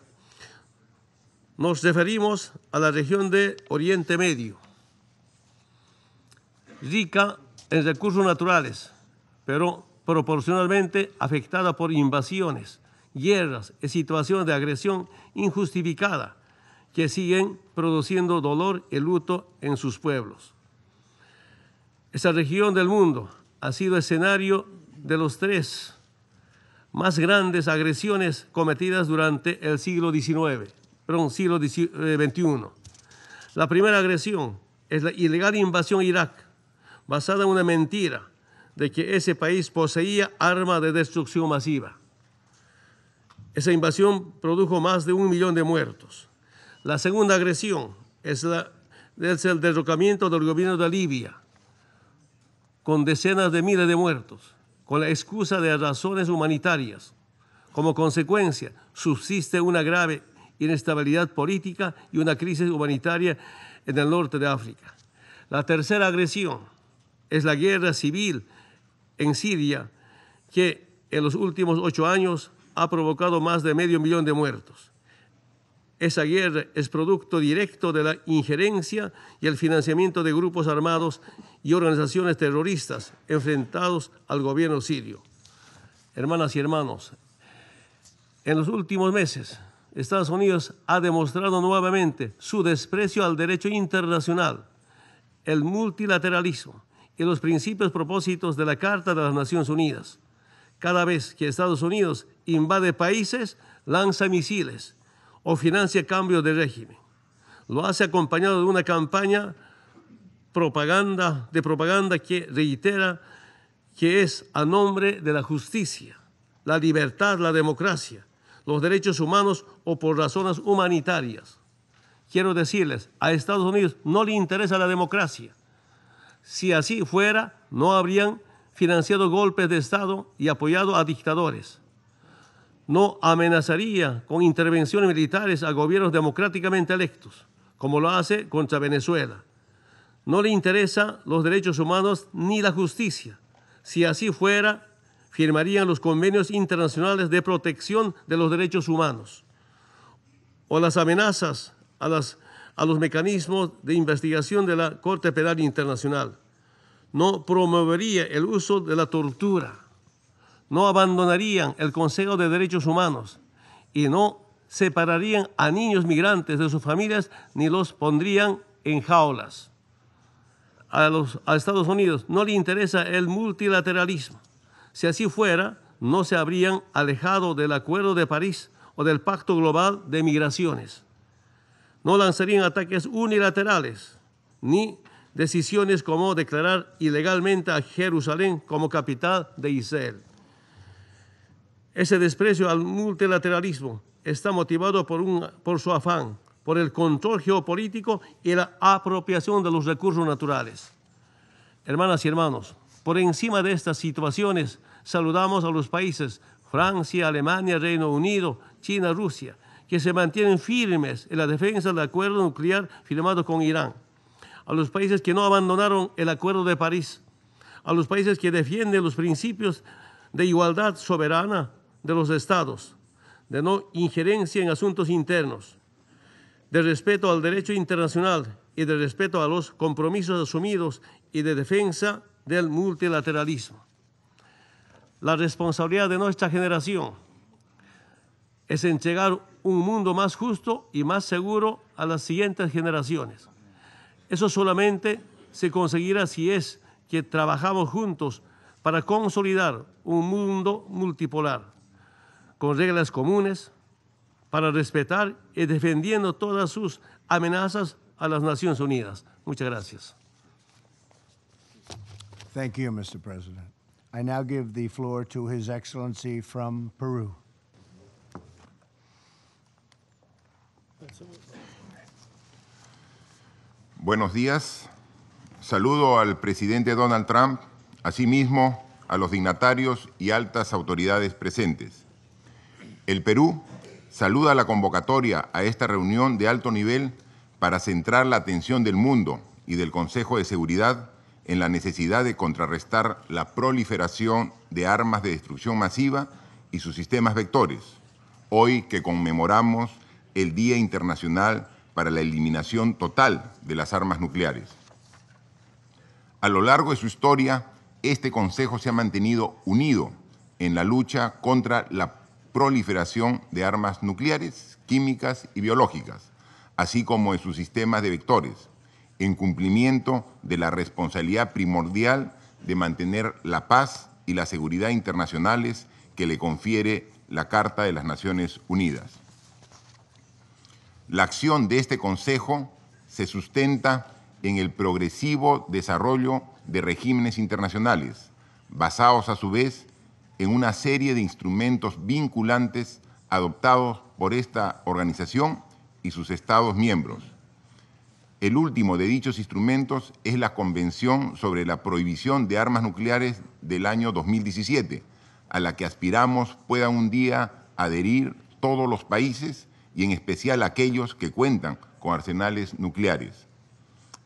nos referimos a la región de Oriente Medio, rica en recursos naturales, pero proporcionalmente afectada por invasiones, guerras y situaciones de agresión injustificada que siguen produciendo dolor y luto en sus pueblos. Esa región del mundo ha sido escenario de los 3 más grandes agresiones cometidas durante el siglo XXI. La primera agresión es la ilegal invasión a Irak, basada en una mentira de que ese país poseía armas de destrucción masiva. Esa invasión produjo más de 1 millón de muertos. La segunda agresión es el derrocamiento del gobierno de Libia, con decenas de miles de muertos, con la excusa de razones humanitarias. Como consecuencia, subsiste una grave inestabilidad política y una crisis humanitaria en el norte de África. La tercera agresión es la guerra civil en Siria, que en los últimos 8 años ha provocado más de medio millón de muertos. Esa guerra es producto directo de la injerencia y el financiamiento de grupos armados y organizaciones terroristas enfrentados al gobierno sirio. Hermanas y hermanos, en los últimos meses, Estados Unidos ha demostrado nuevamente su desprecio al derecho internacional, el multilateralismo y los principios propósitos de la Carta de las Naciones Unidas. Cada vez que Estados Unidos invade países, lanza misiles o financia cambios de régimen. Lo hace acompañado de una campaña de propaganda que reitera que es a nombre de la justicia, la libertad, la democracia, los derechos humanos o por razones humanitarias. Quiero decirles, a Estados Unidos no le interesa la democracia. Si así fuera, no habrían financiado golpes de Estado y apoyado a dictadores. No amenazaría con intervenciones militares a gobiernos democráticamente electos, como lo hace contra Venezuela. No le interesan los derechos humanos ni la justicia. Si así fuera, firmarían los convenios internacionales de protección de los derechos humanos o las amenazas a los mecanismos de investigación de la Corte Penal Internacional. No promovería el uso de la tortura. No abandonarían el Consejo de Derechos Humanos y no separarían a niños migrantes de sus familias ni los pondrían en jaulas. A Estados Unidos no le interesa el multilateralismo. Si así fuera, no se habrían alejado del Acuerdo de París o del Pacto Global de Migraciones. No lanzarían ataques unilaterales ni decisiones como declarar ilegalmente a Jerusalén como capital de Israel. Ese desprecio al multilateralismo está motivado por su afán, por el control geopolítico y la apropiación de los recursos naturales. Hermanas y hermanos, por encima de estas situaciones, saludamos a los países Francia, Alemania, Reino Unido, China, Rusia, que se mantienen firmes en la defensa del acuerdo nuclear firmado con Irán, a los países que no abandonaron el Acuerdo de París, a los países que defienden los principios de igualdad soberana de los estados, de no injerencia en asuntos internos, de respeto al derecho internacional y de respeto a los compromisos asumidos y de defensa del multilateralismo. La responsabilidad de nuestra generación es entregar un mundo más justo y más seguro a las siguientes generaciones. Eso solamente se conseguirá si es que trabajamos juntos para consolidar un mundo multipolar, con reglas comunes, para respetar y defendiendo todas sus amenazas a las Naciones Unidas. Muchas gracias. Thank you, Mr. President. I now give the floor to His Excellency from Peru. Buenos días. Saludo al presidente Donald Trump, asimismo a los dignatarios y altas autoridades presentes. El Perú saluda la convocatoria a esta reunión de alto nivel para centrar la atención del mundo y del Consejo de Seguridad en la necesidad de contrarrestar la proliferación de armas de destrucción masiva y sus sistemas vectores, hoy que conmemoramos el Día Internacional para la Eliminación Total de las Armas Nucleares. A lo largo de su historia, este Consejo se ha mantenido unido en la lucha contra la proliferación de armas nucleares, químicas y biológicas, así como en sus sistemas de vectores, en cumplimiento de la responsabilidad primordial de mantener la paz y la seguridad internacionales que le confiere la Carta de las Naciones Unidas. La acción de este Consejo se sustenta en el progresivo desarrollo de regímenes internacionales, basados a su vez en una serie de instrumentos vinculantes adoptados por esta organización y sus Estados miembros. El último de dichos instrumentos es la Convención sobre la Prohibición de Armas Nucleares del año 2017, a la que aspiramos puedan un día adherir todos los países y en especial aquellos que cuentan con arsenales nucleares.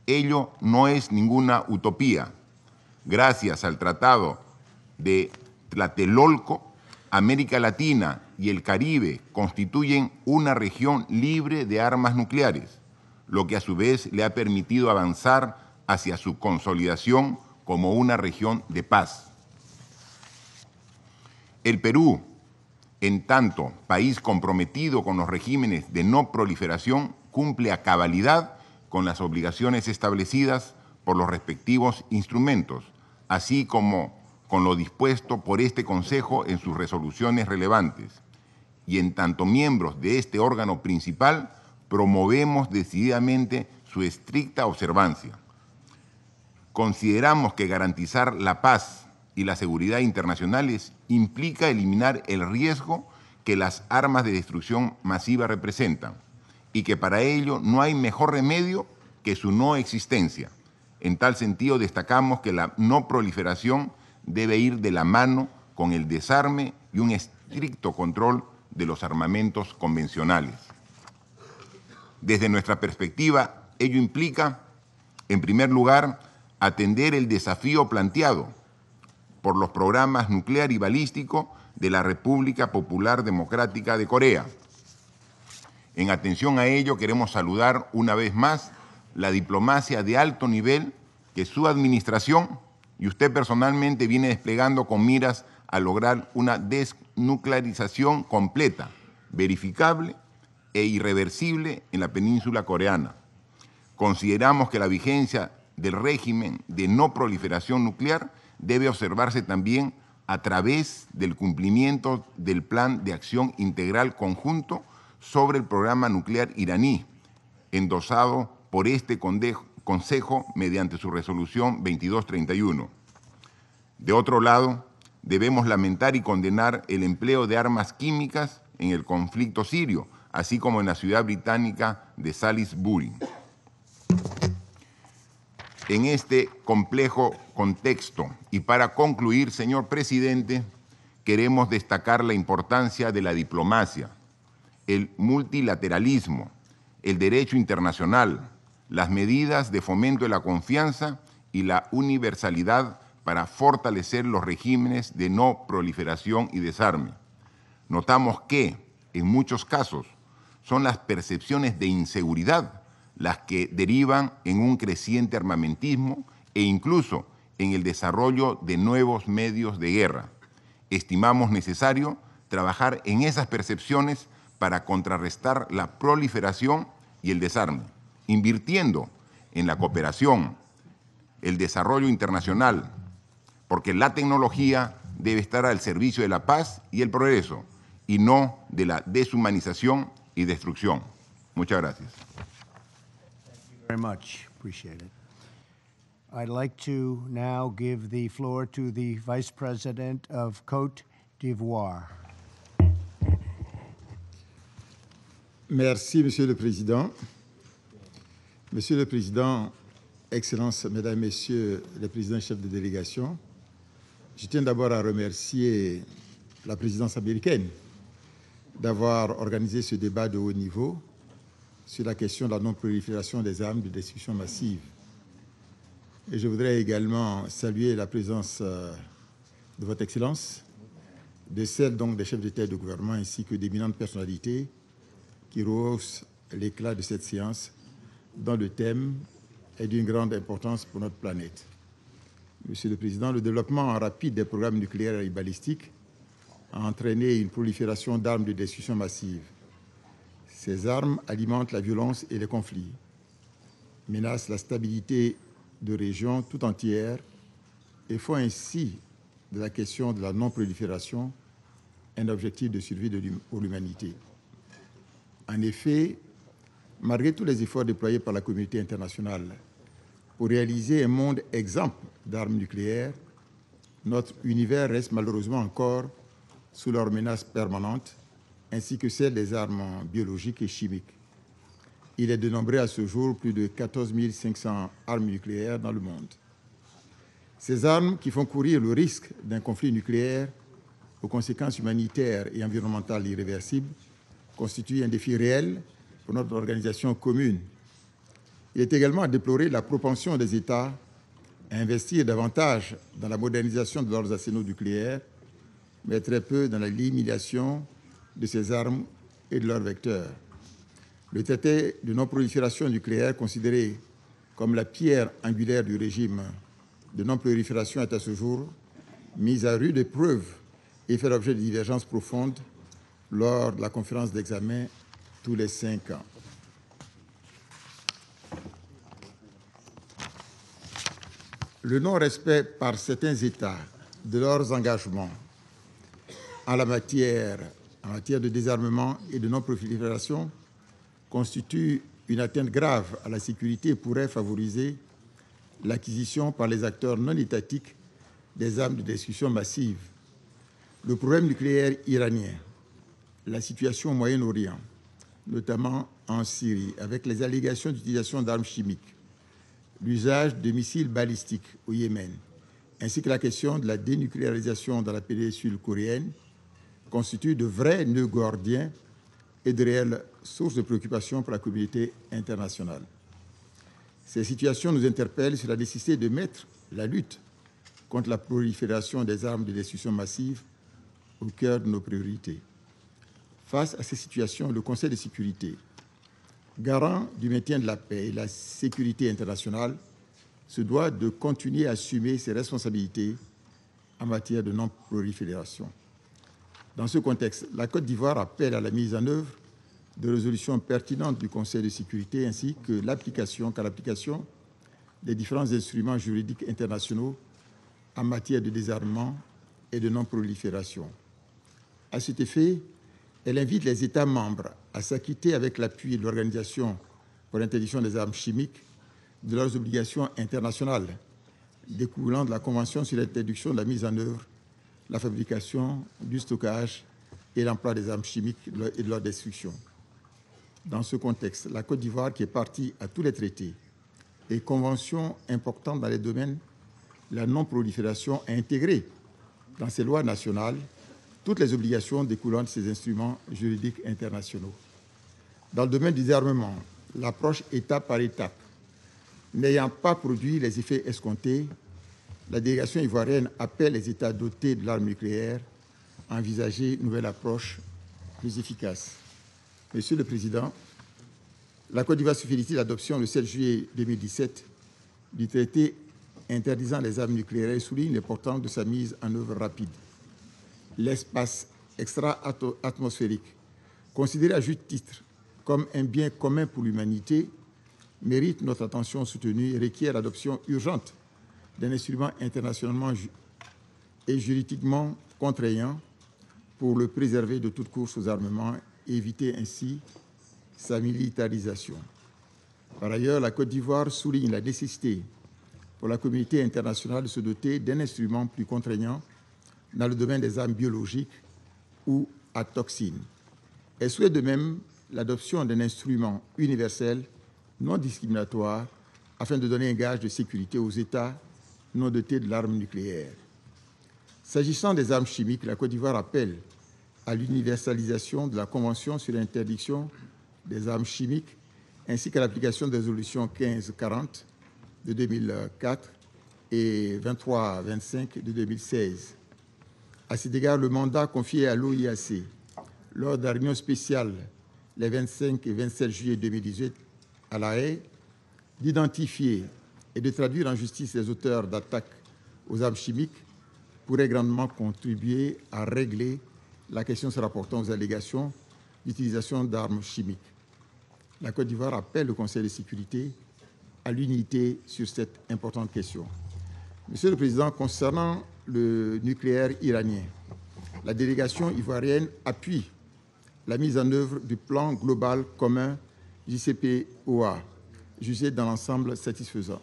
Ello no es ninguna utopía. Gracias al Tratado de Tlatelolco, América Latina y el Caribe constituyen una región libre de armas nucleares, lo que a su vez le ha permitido avanzar hacia su consolidación como una región de paz. El Perú, en tanto país comprometido con los regímenes de no proliferación, cumple a cabalidad con las obligaciones establecidas por los respectivos instrumentos, así como con lo dispuesto por este Consejo en sus resoluciones relevantes. Y en tanto miembros de este órgano principal, promovemos decididamente su estricta observancia. Consideramos que garantizar la paz y la seguridad internacionales implica eliminar el riesgo que las armas de destrucción masiva representan y que para ello no hay mejor remedio que su no existencia. En tal sentido, destacamos que la no proliferación debe ir de la mano con el desarme y un estricto control de los armamentos convencionales. Desde nuestra perspectiva, ello implica, en primer lugar, atender el desafío planteado por los programas nuclear y balístico de la República Popular Democrática de Corea. En atención a ello, queremos saludar una vez más la diplomacia de alto nivel que su administración y usted personalmente viene desplegando con miras a lograr una desnuclearización completa, verificable e irreversible en la península coreana. Consideramos que la vigencia del régimen de no proliferación nuclear debe observarse también a través del cumplimiento del Plan de Acción Integral Conjunto sobre el programa nuclear iraní, endosado por este Consejo mediante su resolución 2231. De otro lado, debemos lamentar y condenar el empleo de armas químicas en el conflicto sirio, así como en la ciudad británica de Salisbury. En este complejo contexto y para concluir, señor presidente, queremos destacar la importancia de la diplomacia, el multilateralismo, el derecho internacional, las medidas de fomento de la confianza y la universalidad para fortalecer los regímenes de no proliferación y desarme. Notamos que, en muchos casos, son las percepciones de inseguridad las que derivan en un creciente armamentismo e incluso en el desarrollo de nuevos medios de guerra. Estimamos necesario trabajar en esas percepciones para contrarrestar la proliferación y el desarme, invirtiendo en la cooperación, el desarrollo internacional, porque la tecnología debe estar al servicio de la paz y el progreso, y no de la deshumanización y destrucción. Muchas gracias. Thank you very much. Appreciate it. I'd like to now give the floor to the Vice President of Cote d'Ivoire. Merci, Monsieur le Président. Monsieur le Président, Excellences, Mesdames, Messieurs les présidents chefs de délégation, Je tiens d'abord à remercier la présidence américaine d'avoir organisé ce débat de haut niveau sur la question de la non-prolifération des armes de destruction massive. Et je voudrais également saluer la présence de votre Excellence, de celle donc des chefs d'État et de gouvernement, ainsi que d'éminentes personnalités qui rehaussent l'éclat de cette séance dont le thème est d'une grande importance pour notre planète. Monsieur le Président, le développement rapide des programmes nucléaires et balistiques a entraîné une prolifération d'armes de destruction massive. Ces armes alimentent la violence et les conflits, menacent la stabilité de régions tout entières et font ainsi de la question de la non-prolifération un objectif de survie pour l'humanité. En effet, malgré tous les efforts déployés par la communauté internationale pour réaliser un monde exempt d'armes nucléaires, notre univers reste malheureusement encore sous leur menace permanente, ainsi que celle des armes biologiques et chimiques. Il est dénombré à ce jour plus de 14 500 armes nucléaires dans le monde. Ces armes qui font courir le risque d'un conflit nucléaire aux conséquences humanitaires et environnementales irréversibles constituent un défi réel pour notre organisation commune. Il est également à déplorer la propension des États à investir davantage dans la modernisation de leurs arsenaux nucléaires, mais très peu dans la limitation de ces armes et de leurs vecteurs. Le traité de non-prolifération nucléaire, considéré comme la pierre angulaire du régime de non-prolifération, est à ce jour mis à rude épreuve et fait l'objet de divergences profondes lors de la conférence d'examen tous les 5 ans. Le non-respect par certains États de leurs engagements en matière de désarmement et de non-prolifération constitue une atteinte grave à la sécurité et pourrait favoriser l'acquisition par les acteurs non étatiques des armes de destruction massive. Le problème nucléaire iranien, la situation au Moyen-Orient, notamment en Syrie, avec les allégations d'utilisation d'armes chimiques, l'usage de missiles balistiques au Yémen, ainsi que la question de la dénucléarisation dans la péninsule coréenne, constituent de vrais nœuds gordiens et de réelles sources de préoccupation pour la communauté internationale. Ces situations nous interpellent sur la nécessité de mettre la lutte contre la prolifération des armes de destruction massive au cœur de nos priorités. Face à ces situations, le Conseil de sécurité, garant du maintien de la paix et de la sécurité internationale, se doit de continuer à assumer ses responsabilités en matière de non-prolifération. Dans ce contexte, la Côte d'Ivoire appelle à la mise en œuvre de résolutions pertinentes du Conseil de sécurité ainsi que l'application des différents instruments juridiques internationaux en matière de désarmement et de non-prolifération. À cet effet, elle invite les États membres à s'acquitter avec l'appui de l'Organisation pour l'interdiction des armes chimiques de leurs obligations internationales découlant de la Convention sur l'interdiction de la mise en œuvre, la fabrication, du stockage et l'emploi des armes chimiques et de leur destruction. Dans ce contexte, la Côte d'Ivoire, qui est partie à tous les traités et conventions importantes dans les domaines de la non-prolifération, a intégré dans ses lois nationales toutes les obligations découlant de ces instruments juridiques internationaux. Dans le domaine du désarmement, l'approche étape par étape n'ayant pas produit les effets escomptés, la délégation ivoirienne appelle les États dotés de l'arme nucléaire à envisager une nouvelle approche plus efficace. Monsieur le Président, la Côte d'Ivoire se félicite de l'adoption le 7 juillet 2017 du traité interdisant les armes nucléaires et souligne l'importance de sa mise en œuvre rapide. L'espace extra-atmosphérique, considéré à juste titre comme un bien commun pour l'humanité, mérite notre attention soutenue et requiert l'adoption urgente d'un instrument internationalement et juridiquement contraignant pour le préserver de toute course aux armements et éviter ainsi sa militarisation. Par ailleurs, la Côte d'Ivoire souligne la nécessité pour la communauté internationale de se doter d'un instrument plus contraignant dans le domaine des armes biologiques ou à toxines. Elle souhaite de même l'adoption d'un instrument universel non discriminatoire afin de donner un gage de sécurité aux États non dotés de l'arme nucléaire. S'agissant des armes chimiques, la Côte d'Ivoire appelle à l'universalisation de la Convention sur l'interdiction des armes chimiques ainsi qu'à l'application des résolutions 1540 de 2004 et 2325 de 2016. À cet égard, le mandat confié à l'OIAC lors de la réunion spéciale les 25 et 27 juillet 2018 à La Haye d'identifier et de traduire en justice les auteurs d'attaques aux armes chimiques pourrait grandement contribuer à régler la question se rapportant aux allégations d'utilisation d'armes chimiques. La Côte d'Ivoire appelle le Conseil de sécurité à l'unité sur cette importante question. Monsieur le Président, concernant le nucléaire iranien, la délégation ivoirienne appuie la mise en œuvre du plan global commun JCPOA, jugé dans l'ensemble satisfaisant.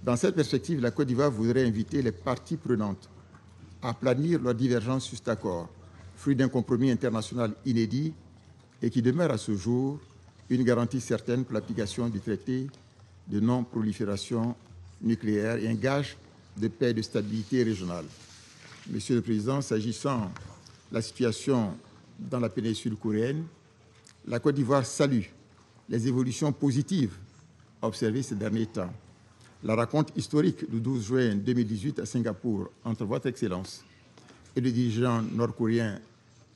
Dans cette perspective, la Côte d'Ivoire voudrait inviter les parties prenantes à planir leurs divergences sur cet accord, fruit d'un compromis international inédit et qui demeure à ce jour une garantie certaine pour l'application du traité de non-prolifération nucléaire et un gage de paix et de stabilité régionale. Monsieur le Président, s'agissant de la situation dans la péninsule coréenne, la Côte d'Ivoire salue les évolutions positives observées ces derniers temps. La rencontre historique du 12 juin 2018 à Singapour entre Votre Excellence et le dirigeant nord-coréen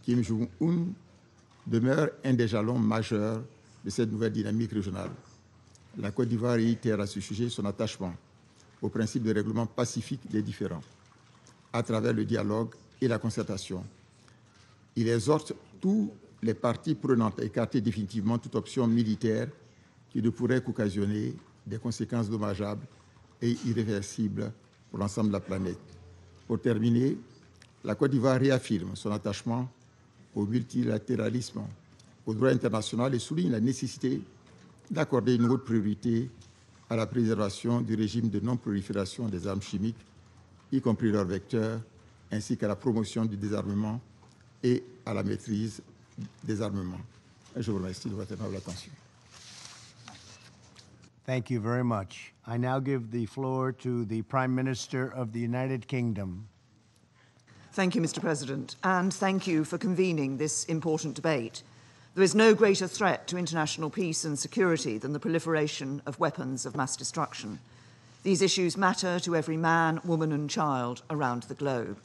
Kim Jong-un demeure un des jalons majeurs de cette nouvelle dynamique régionale. La Côte d'Ivoire réitère à ce sujet son attachement au principe de règlement pacifique des différends à travers le dialogue et la concertation. Il exhorte tous les parties prenantes à écarter définitivement toute option militaire qui ne pourrait qu'occasionner des conséquences dommageables et irréversibles pour l'ensemble de la planète. Pour terminer, la Côte d'Ivoire réaffirme son attachement au multilatéralisme, au droit international et souligne la nécessité d'accorder une haute priorité à la préservation du régime de non-prolifération des armes chimiques, y compris leurs vecteurs, ainsi qu'à la promotion du désarmement et à la maîtrise des armements. Je vous remercie de votre aimable attention. Thank you very much. I now give the floor to the Prime Minister of the United Kingdom. Thank you, Mr. President, and thank you for convening this important debate. There is no greater threat to international peace and security than the proliferation of weapons of mass destruction. These issues matter to every man, woman, and child around the globe.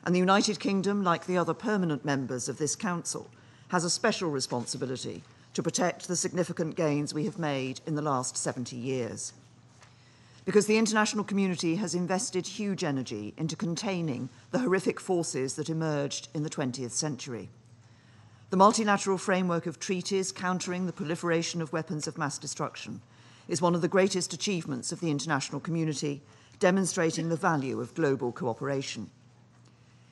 And the United Kingdom, like the other permanent members of this Council, has a special responsibility to protect the significant gains we have made in the last 70 years. Because the international community has invested huge energy into containing the horrific forces that emerged in the 20th century. The multilateral framework of treaties countering the proliferation of weapons of mass destruction is one of the greatest achievements of the international community, demonstrating the value of global cooperation.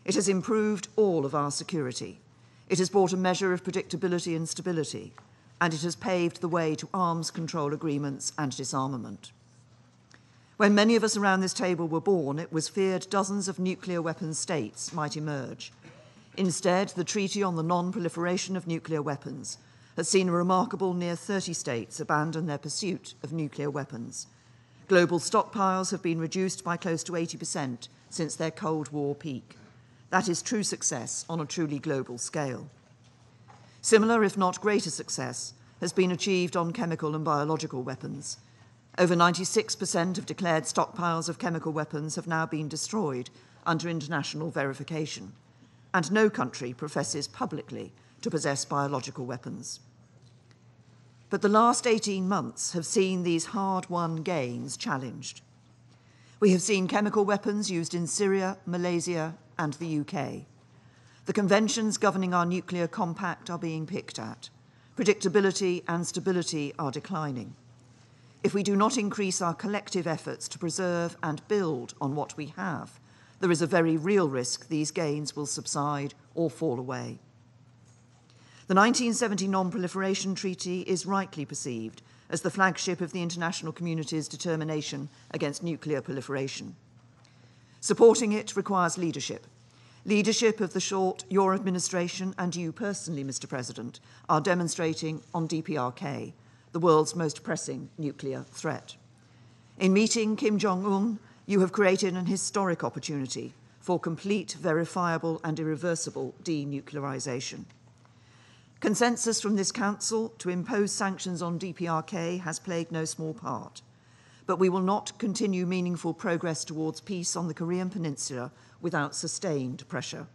It has improved all of our security. It has brought a measure of predictability and stability, and it has paved the way to arms control agreements and disarmament. When many of us around this table were born, it was feared dozens of nuclear weapons states might emerge. Instead, the Treaty on the Non-Proliferation of Nuclear Weapons has seen a remarkable near 30 states abandon their pursuit of nuclear weapons. Global stockpiles have been reduced by close to 80% since their Cold War peak. That is true success on a truly global scale. Similar, if not greater success, has been achieved on chemical and biological weapons. Over 96% of declared stockpiles of chemical weapons have now been destroyed under international verification, and no country professes publicly to possess biological weapons. But the last 18 months have seen these hard-won gains challenged. We have seen chemical weapons used in Syria, Malaysia, and the UK. The conventions governing our nuclear compact are being picked at. Predictability and stability are declining. If we do not increase our collective efforts to preserve and build on what we have, there is a very real risk these gains will subside or fall away. The 1970 Non-Proliferation Treaty is rightly perceived as the flagship of the international community's determination against nuclear proliferation. Supporting it requires leadership. Leadership of the short your administration and you personally, Mr. President, are demonstrating on DPRK, the world's most pressing nuclear threat. In meeting Kim Jong-un, you have created an historic opportunity for complete, verifiable and irreversible denuclearization. Consensus from this Council to impose sanctions on DPRK has played no small part, but we will not continue meaningful progress towards peace on the Korean Peninsula without sustained pressure.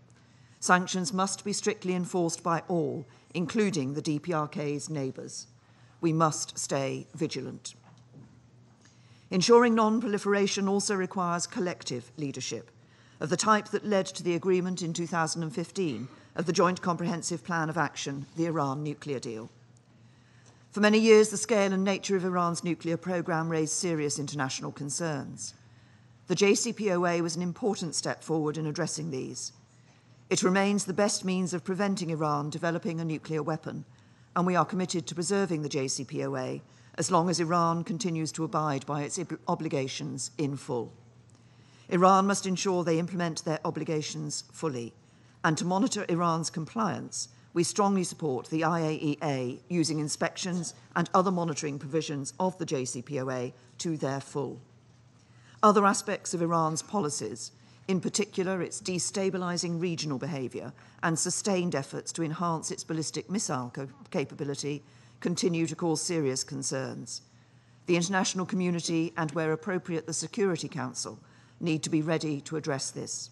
Sanctions must be strictly enforced by all, including the DPRK's neighbours. We must stay vigilant. Ensuring non-proliferation also requires collective leadership, of the type that led to the agreement in 2015 of the Joint Comprehensive Plan of Action, the Iran nuclear deal. For many years, the scale and nature of Iran's nuclear program raised serious international concerns. The JCPOA was an important step forward in addressing these. It remains the best means of preventing Iran developing a nuclear weapon, and we are committed to preserving the JCPOA as long as Iran continues to abide by its obligations in full. Iran must ensure they implement their obligations fully, and to monitor Iran's compliance, we strongly support the IAEA using inspections and other monitoring provisions of the JCPOA to their full. Other aspects of Iran's policies, in particular its destabilizing regional behavior and sustained efforts to enhance its ballistic missile capability, continue to cause serious concerns. The international community, and where appropriate the Security Council, need to be ready to address this.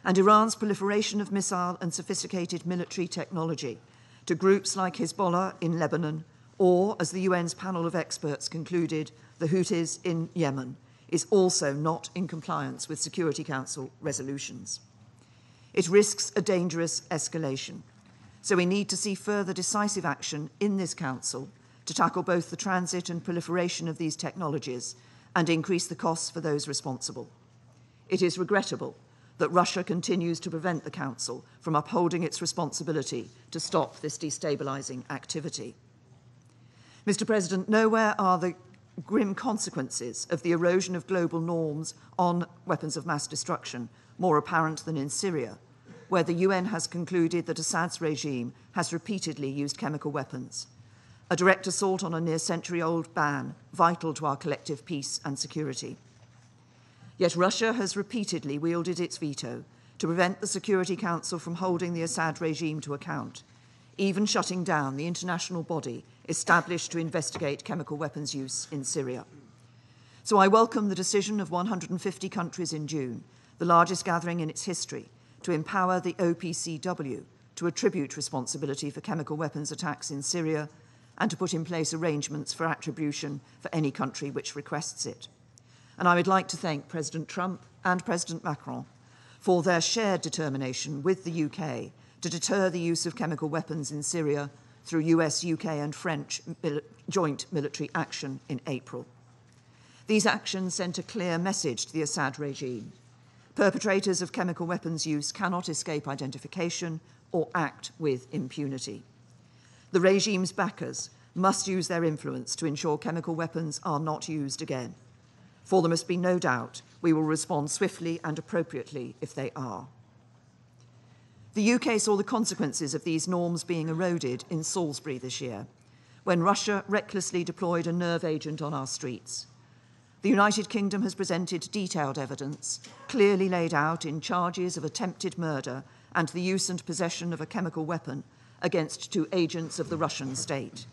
And Iran's proliferation of missile and sophisticated military technology to groups like Hezbollah in Lebanon, or, as the UN's panel of experts concluded, the Houthis in Yemen, is also not in compliance with Security Council resolutions. It risks a dangerous escalation, so we need to see further decisive action in this Council to tackle both the transit and proliferation of these technologies and increase the costs for those responsible. It is regrettable that Russia continues to prevent the Council from upholding its responsibility to stop this destabilizing activity. Mr. President, nowhere are the grim consequences of the erosion of global norms on weapons of mass destruction more apparent than in Syria, where the UN has concluded that Assad's regime has repeatedly used chemical weapons, a direct assault on a near-century-old ban vital to our collective peace and security. Yet Russia has repeatedly wielded its veto to prevent the Security Council from holding the Assad regime to account, even shutting down the international body established to investigate chemical weapons use in Syria. So I welcome the decision of 150 countries in June, the largest gathering in its history, to empower the OPCW to attribute responsibility for chemical weapons attacks in Syria and to put in place arrangements for attribution for any country which requests it. And I would like to thank President Trump and President Macron for their shared determination with the UK to deter the use of chemical weapons in Syria through US, UK and French joint military action in April. These actions sent a clear message to the Assad regime. Perpetrators of chemical weapons use cannot escape identification or act with impunity. The regime's backers must use their influence to ensure chemical weapons are not used again. For there must be no doubt we will respond swiftly and appropriately if they are. The UK saw the consequences of these norms being eroded in Salisbury this year, when Russia recklessly deployed a nerve agent on our streets. The United Kingdom has presented detailed evidence, clearly laid out in charges of attempted murder and the use and possession of a chemical weapon against 2 agents of the Russian state.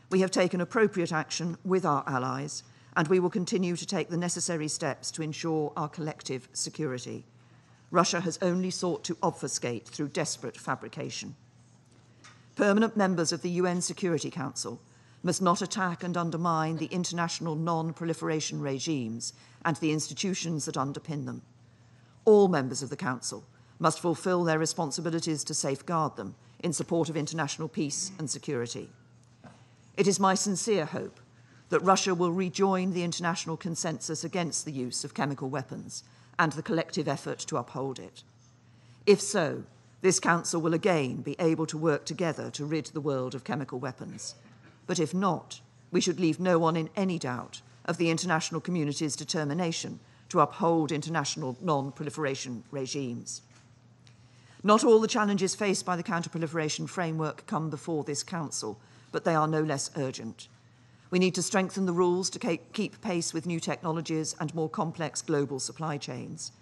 We have taken appropriate action with our allies, and we will continue to take the necessary steps to ensure our collective security. Russia has only sought to obfuscate through desperate fabrication. Permanent members of the UN Security Council must not attack and undermine the international non-proliferation regimes and the institutions that underpin them. All members of the Council must fulfill their responsibilities to safeguard them in support of international peace and security. It is my sincere hope that Russia will rejoin the international consensus against the use of chemical weapons and the collective effort to uphold it. If so, this Council will again be able to work together to rid the world of chemical weapons. But if not, we should leave no one in any doubt of the international community's determination to uphold international non-proliferation regimes. Not all the challenges faced by the counter-proliferation framework come before this Council, but they are no less urgent. We need to strengthen the rules to keep pace with new technologies and more complex global supply chains.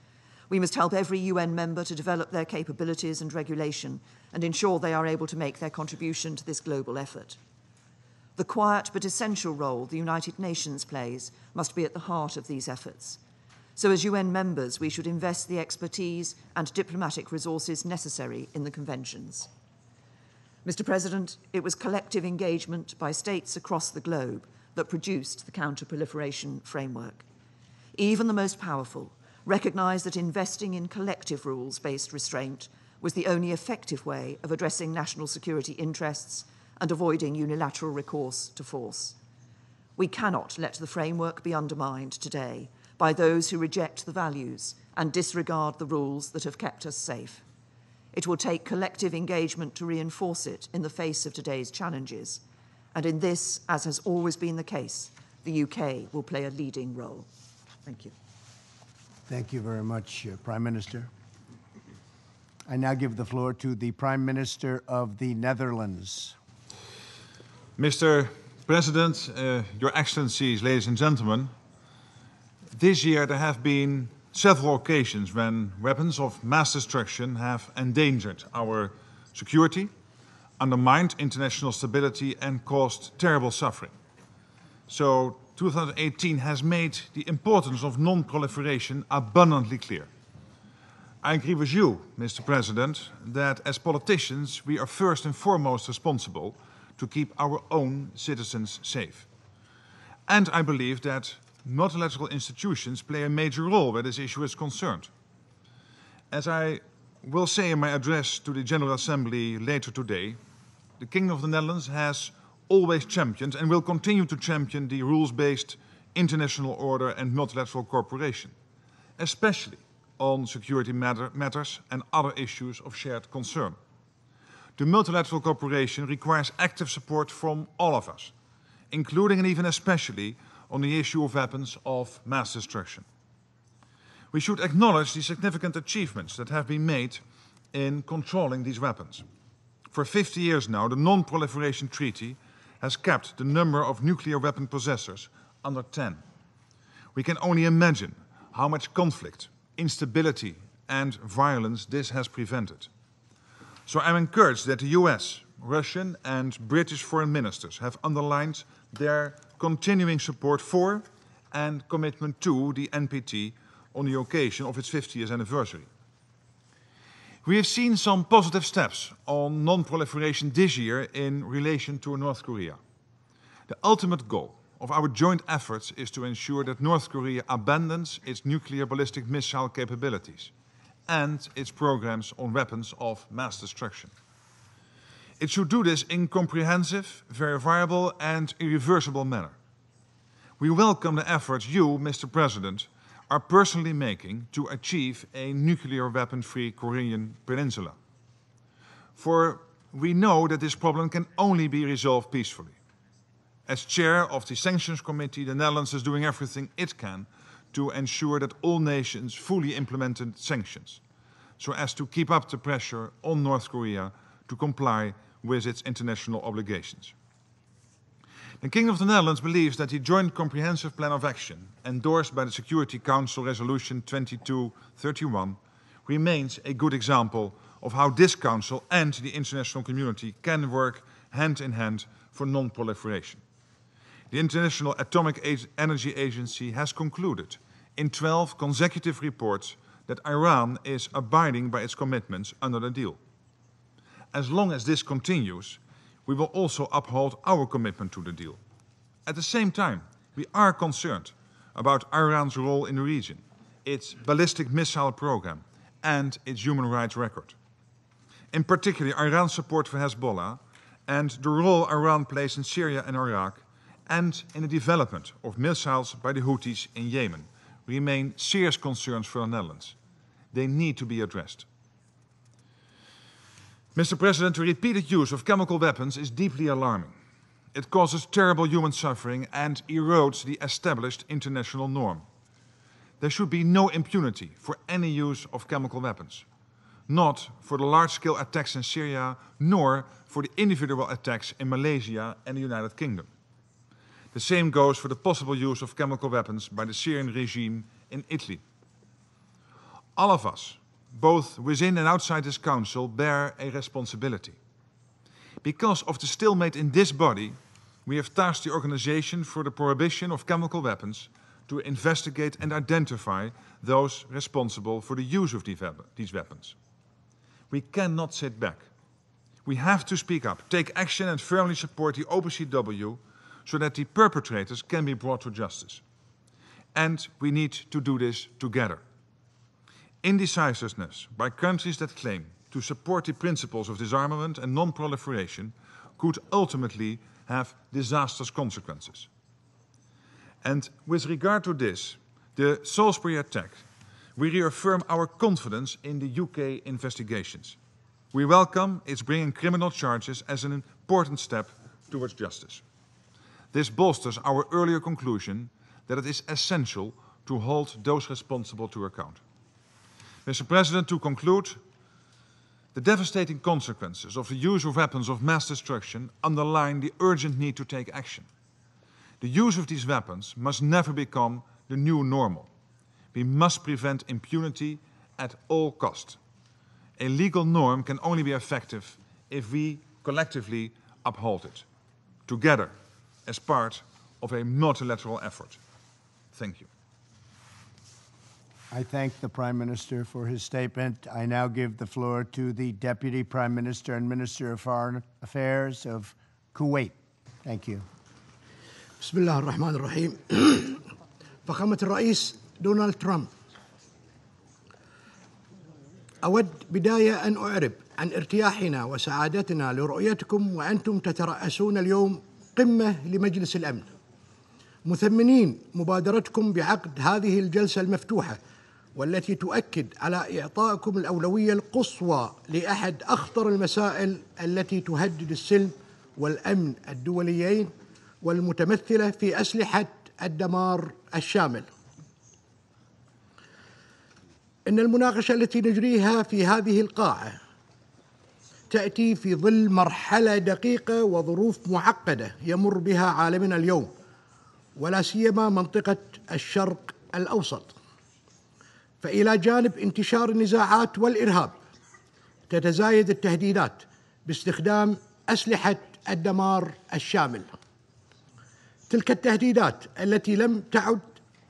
We must help every UN member to develop their capabilities and regulation and ensure they are able to make their contribution to this global effort. The quiet but essential role the United Nations plays must be at the heart of these efforts. So as UN members, we should invest the expertise and diplomatic resources necessary in the conventions. Mr. President, it was collective engagement by states across the globe that produced the counter-proliferation framework. Even the most powerful recognise that investing in collective rules-based restraint was the only effective way of addressing national security interests and avoiding unilateral recourse to force. We cannot let the framework be undermined today by those who reject the values and disregard the rules that have kept us safe. It will take collective engagement to reinforce it in the face of today's challenges. And in this, as has always been the case, the UK will play a leading role. Thank you. Thank you very much, Prime Minister. I now give the floor to the Prime Minister of the Netherlands. Mr. President, Your Excellencies, ladies and gentlemen, this year there have been several occasions when weapons of mass destruction have endangered our security, undermined international stability, and caused terrible suffering. So 2018 has made the importance of non-proliferation abundantly clear. I agree with you, Mr. President, that as politicians we are first and foremost responsible to keep our own citizens safe. And I believe that multilateral institutions play a major role where this issue is concerned. As I will say in my address to the General Assembly later today, the Kingdom of the Netherlands has always championed and will continue to champion the rules-based international order and multilateral cooperation, especially on security matters and other issues of shared concern. The multilateral cooperation requires active support from all of us, including and even especially on the issue of weapons of mass destruction. We should acknowledge the significant achievements that have been made in controlling these weapons. For 50 years now, the Non-Proliferation Treaty has kept the number of nuclear weapon possessors under 10. We can only imagine how much conflict, instability, and violence this has prevented. So I'm encouraged that the US, Russian, and British foreign ministers have underlined their continuing support for and commitment to the NPT on the occasion of its 50th anniversary. We have seen some positive steps on non-proliferation this year in relation to North Korea. The ultimate goal of our joint efforts is to ensure that North Korea abandons its nuclear ballistic missile capabilities and its programs on weapons of mass destruction. It should do this in a comprehensive, verifiable, and irreversible manner. We welcome the efforts you, Mr. President, are personally making to achieve a nuclear weapon-free Korean peninsula. For we know that this problem can only be resolved peacefully. As chair of the Sanctions Committee, the Netherlands is doing everything it can to ensure that all nations fully implemented sanctions, so as to keep up the pressure on North Korea to comply with its international obligations. The Kingdom of the Netherlands believes that the Joint Comprehensive Plan of Action, endorsed by the Security Council Resolution 2231, remains a good example of how this Council and the international community can work hand in hand for non-proliferation. The International Atomic Energy Agency has concluded in 12 consecutive reports that Iran is abiding by its commitments under the deal. As long as this continues, we will also uphold our commitment to the deal. At the same time, we are concerned about Iran's role in the region, its ballistic missile program, and its human rights record. In particular, Iran's support for Hezbollah and the role Iran plays in Syria and Iraq, and in the development of missiles by the Houthis in Yemen, remain serious concerns for the Netherlands. They need to be addressed. Mr. President, the repeated use of chemical weapons is deeply alarming. It causes terrible human suffering and erodes the established international norm. There should be no impunity for any use of chemical weapons, not for the large-scale attacks in Syria, nor for the individual attacks in Malaysia and the United Kingdom. The same goes for the possible use of chemical weapons by the Syrian regime in Italy. all of us, both within and outside this Council, bear a responsibility. Because of the stalemate in this body, we have tasked the Organization for the Prohibition of Chemical Weapons to investigate and identify those responsible for the use of these weapons. We cannot sit back. We have to speak up, take action and firmly support the OPCW so that the perpetrators can be brought to justice. And we need to do this together. Indecisiveness by countries that claim to support the principles of disarmament and non-proliferation could ultimately have disastrous consequences. And with regard to this, the Salisbury attack, we reaffirm our confidence in the UK investigations. We welcome its bringing criminal charges as an important step towards justice. This bolsters our earlier conclusion that it is essential to hold those responsible to account. Mr. President, to conclude, the devastating consequences of the use of weapons of mass destruction underline the urgent need to take action. The use of these weapons must never become the new normal. We must prevent impunity at all costs. A legal norm can only be effective if we collectively uphold it, together, as part of a multilateral effort. Thank you. I thank the Prime Minister for his statement. I now give the floor to the Deputy Prime Minister and Minister of Foreign Affairs of Kuwait. Thank you. بسم الله الرحمن الرحيم. فخامة الرئيس دونالد ترامب، أود بداية أن أعرب عن ارتياحنا وسعادتنا لرؤيتكم وأنتم تترأسون اليوم قمة لمجلس الأمن، مثمنين مبادرتكم بعقد هذه الجلسة المفتوحة والتي تؤكد على إعطائكم الأولوية القصوى لأحد أخطر المسائل التي تهدد السلم والأمن الدوليين والمتمثلة في أسلحة الدمار الشامل. إن المناقشة التي نجريها في هذه القاعة تأتي في ظل مرحلة دقيقة وظروف معقدة يمر بها عالمنا اليوم، ولا سيما منطقة الشرق الأوسط. فإلى جانب انتشار النزاعات والإرهاب تتزايد التهديدات باستخدام أسلحة الدمار الشامل. تلك التهديدات التي لم تعد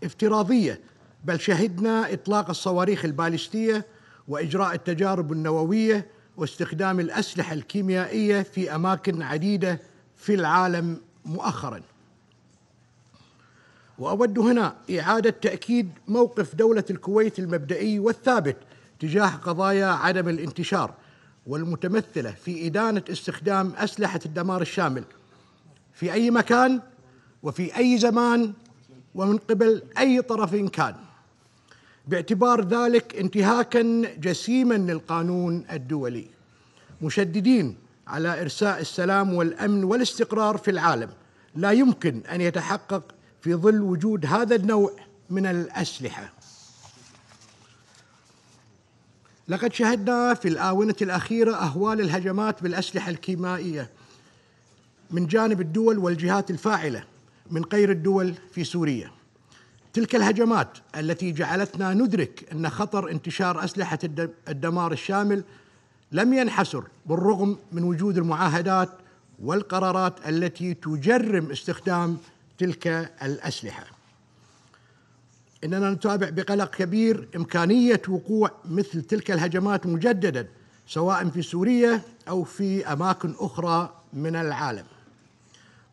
افتراضية، بل شهدنا إطلاق الصواريخ البالستية وإجراء التجارب النووية واستخدام الأسلحة الكيميائية في أماكن عديدة في العالم مؤخراً. وأود هنا إعادة تأكيد موقف دولة الكويت المبدئي والثابت تجاه قضايا عدم الانتشار والمتمثلة في إدانة استخدام أسلحة الدمار الشامل في أي مكان وفي أي زمان ومن قبل أي طرف كان، باعتبار ذلك انتهاكاً جسيماً للقانون الدولي، مشددين على إرساء السلام والأمن والاستقرار في العالم لا يمكن أن يتحقق في ظل وجود هذا النوع من الأسلحة. لقد شهدنا في الآونة الأخيرة أهوال الهجمات بالأسلحة الكيميائية من جانب الدول والجهات الفاعلة من غير الدول في سوريا. تلك الهجمات التي جعلتنا ندرك أن خطر انتشار أسلحة الدمار الشامل لم ينحصر بالرغم من وجود المعاهدات والقرارات التي تجرم استخدام تلك الأسلحة. إننا نتابع بقلق كبير إمكانية وقوع مثل تلك الهجمات مجدداً سواء في سوريا أو في أماكن أخرى من العالم،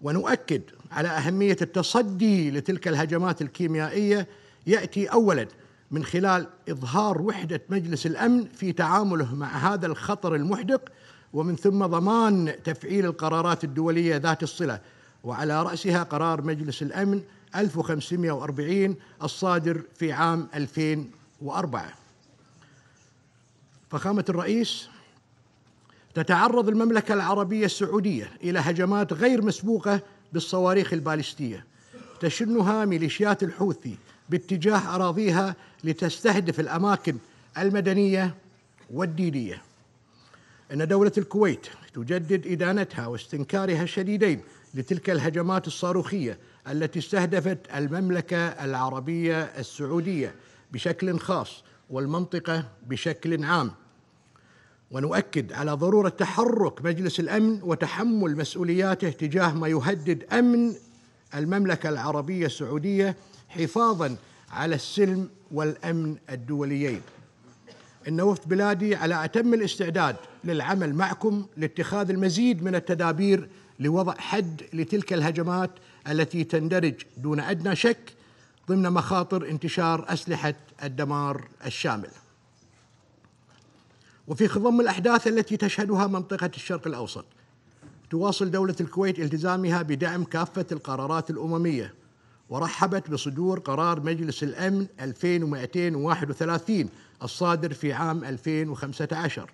ونؤكد على أهمية التصدي لتلك الهجمات الكيميائية يأتي أولاً من خلال إظهار وحدة مجلس الأمن في تعامله مع هذا الخطر المحدق، ومن ثم ضمان تفعيل القرارات الدولية ذات الصلة، وعلى رأسها قرار مجلس الأمن 1540 الصادر في عام 2004. فخامة الرئيس، تتعرض المملكة العربية السعودية إلى هجمات غير مسبوقة بالصواريخ البالستية تشنها ميليشيات الحوثي باتجاه أراضيها لتستهدف الأماكن المدنية والدينية. إن دولة الكويت تجدد إدانتها واستنكارها الشديدين لتلك الهجمات الصاروخية التي استهدفت المملكة العربية السعودية بشكل خاص، والمنطقة بشكل عام. ونؤكد على ضرورة تحرك مجلس الأمن وتحمل مسؤولياته تجاه ما يهدد أمن المملكة العربية السعودية حفاظاً على السلم والأمن الدوليين. إن وفد بلادي على أتم الاستعداد للعمل معكم لاتخاذ المزيد من التدابير لوضع حد لتلك الهجمات التي تندرج دون أدنى شك ضمن مخاطر انتشار أسلحة الدمار الشامل. وفي خضم الأحداث التي تشهدها منطقة الشرق الأوسط، تواصل دولة الكويت التزامها بدعم كافة القرارات الأممية، ورحبت بصدور قرار مجلس الأمن 2231 الصادر في عام 2015.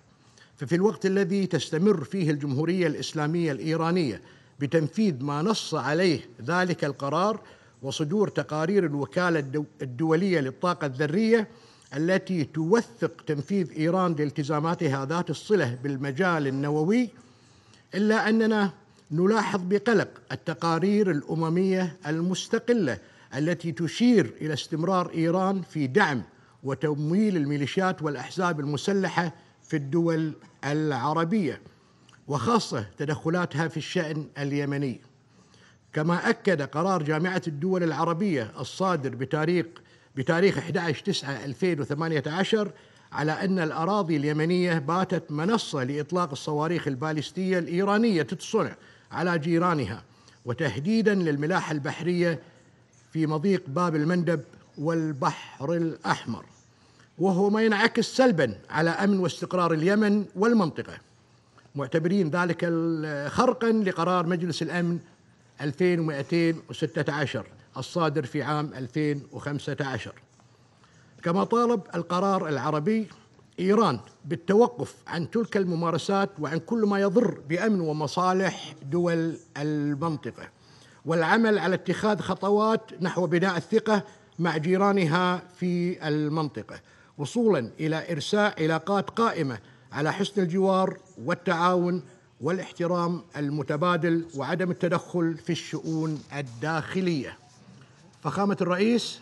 ففي الوقت الذي تستمر فيه الجمهورية الإسلامية الإيرانية بتنفيذ ما نص عليه ذلك القرار وصدور تقارير الوكالة الدولية للطاقة الذرية التي توثق تنفيذ إيران لالتزاماتها ذات الصلة بالمجال النووي، إلا أننا نلاحظ بقلق التقارير الأممية المستقلة التي تشير إلى استمرار إيران في دعم وتمويل الميليشيات والأحزاب المسلحة في الدول العربية، وخاصة تدخلاتها في الشأن اليمني. كما أكد قرار جامعة الدول العربية الصادر بتاريخ 11/9/2018 على أن الأراضي اليمنية باتت منصة لإطلاق الصواريخ البالستية الإيرانية الصنع على جيرانها، وتهديداً للملاحة البحرية في مضيق باب المندب والبحر الأحمر، وهو ما ينعكس سلباً على أمن واستقرار اليمن والمنطقة، معتبرين ذلك خرقاً لقرار مجلس الأمن 2216 الصادر في عام 2015. كما طالب القرار العربي إيران بالتوقف عن تلك الممارسات وعن كل ما يضر بأمن ومصالح دول المنطقة، والعمل على اتخاذ خطوات نحو بناء الثقة مع جيرانها في المنطقة، وصولاً إلى إرساء علاقات قائمة على حسن الجوار والتعاون والاحترام المتبادل وعدم التدخل في الشؤون الداخلية. فخامة الرئيس،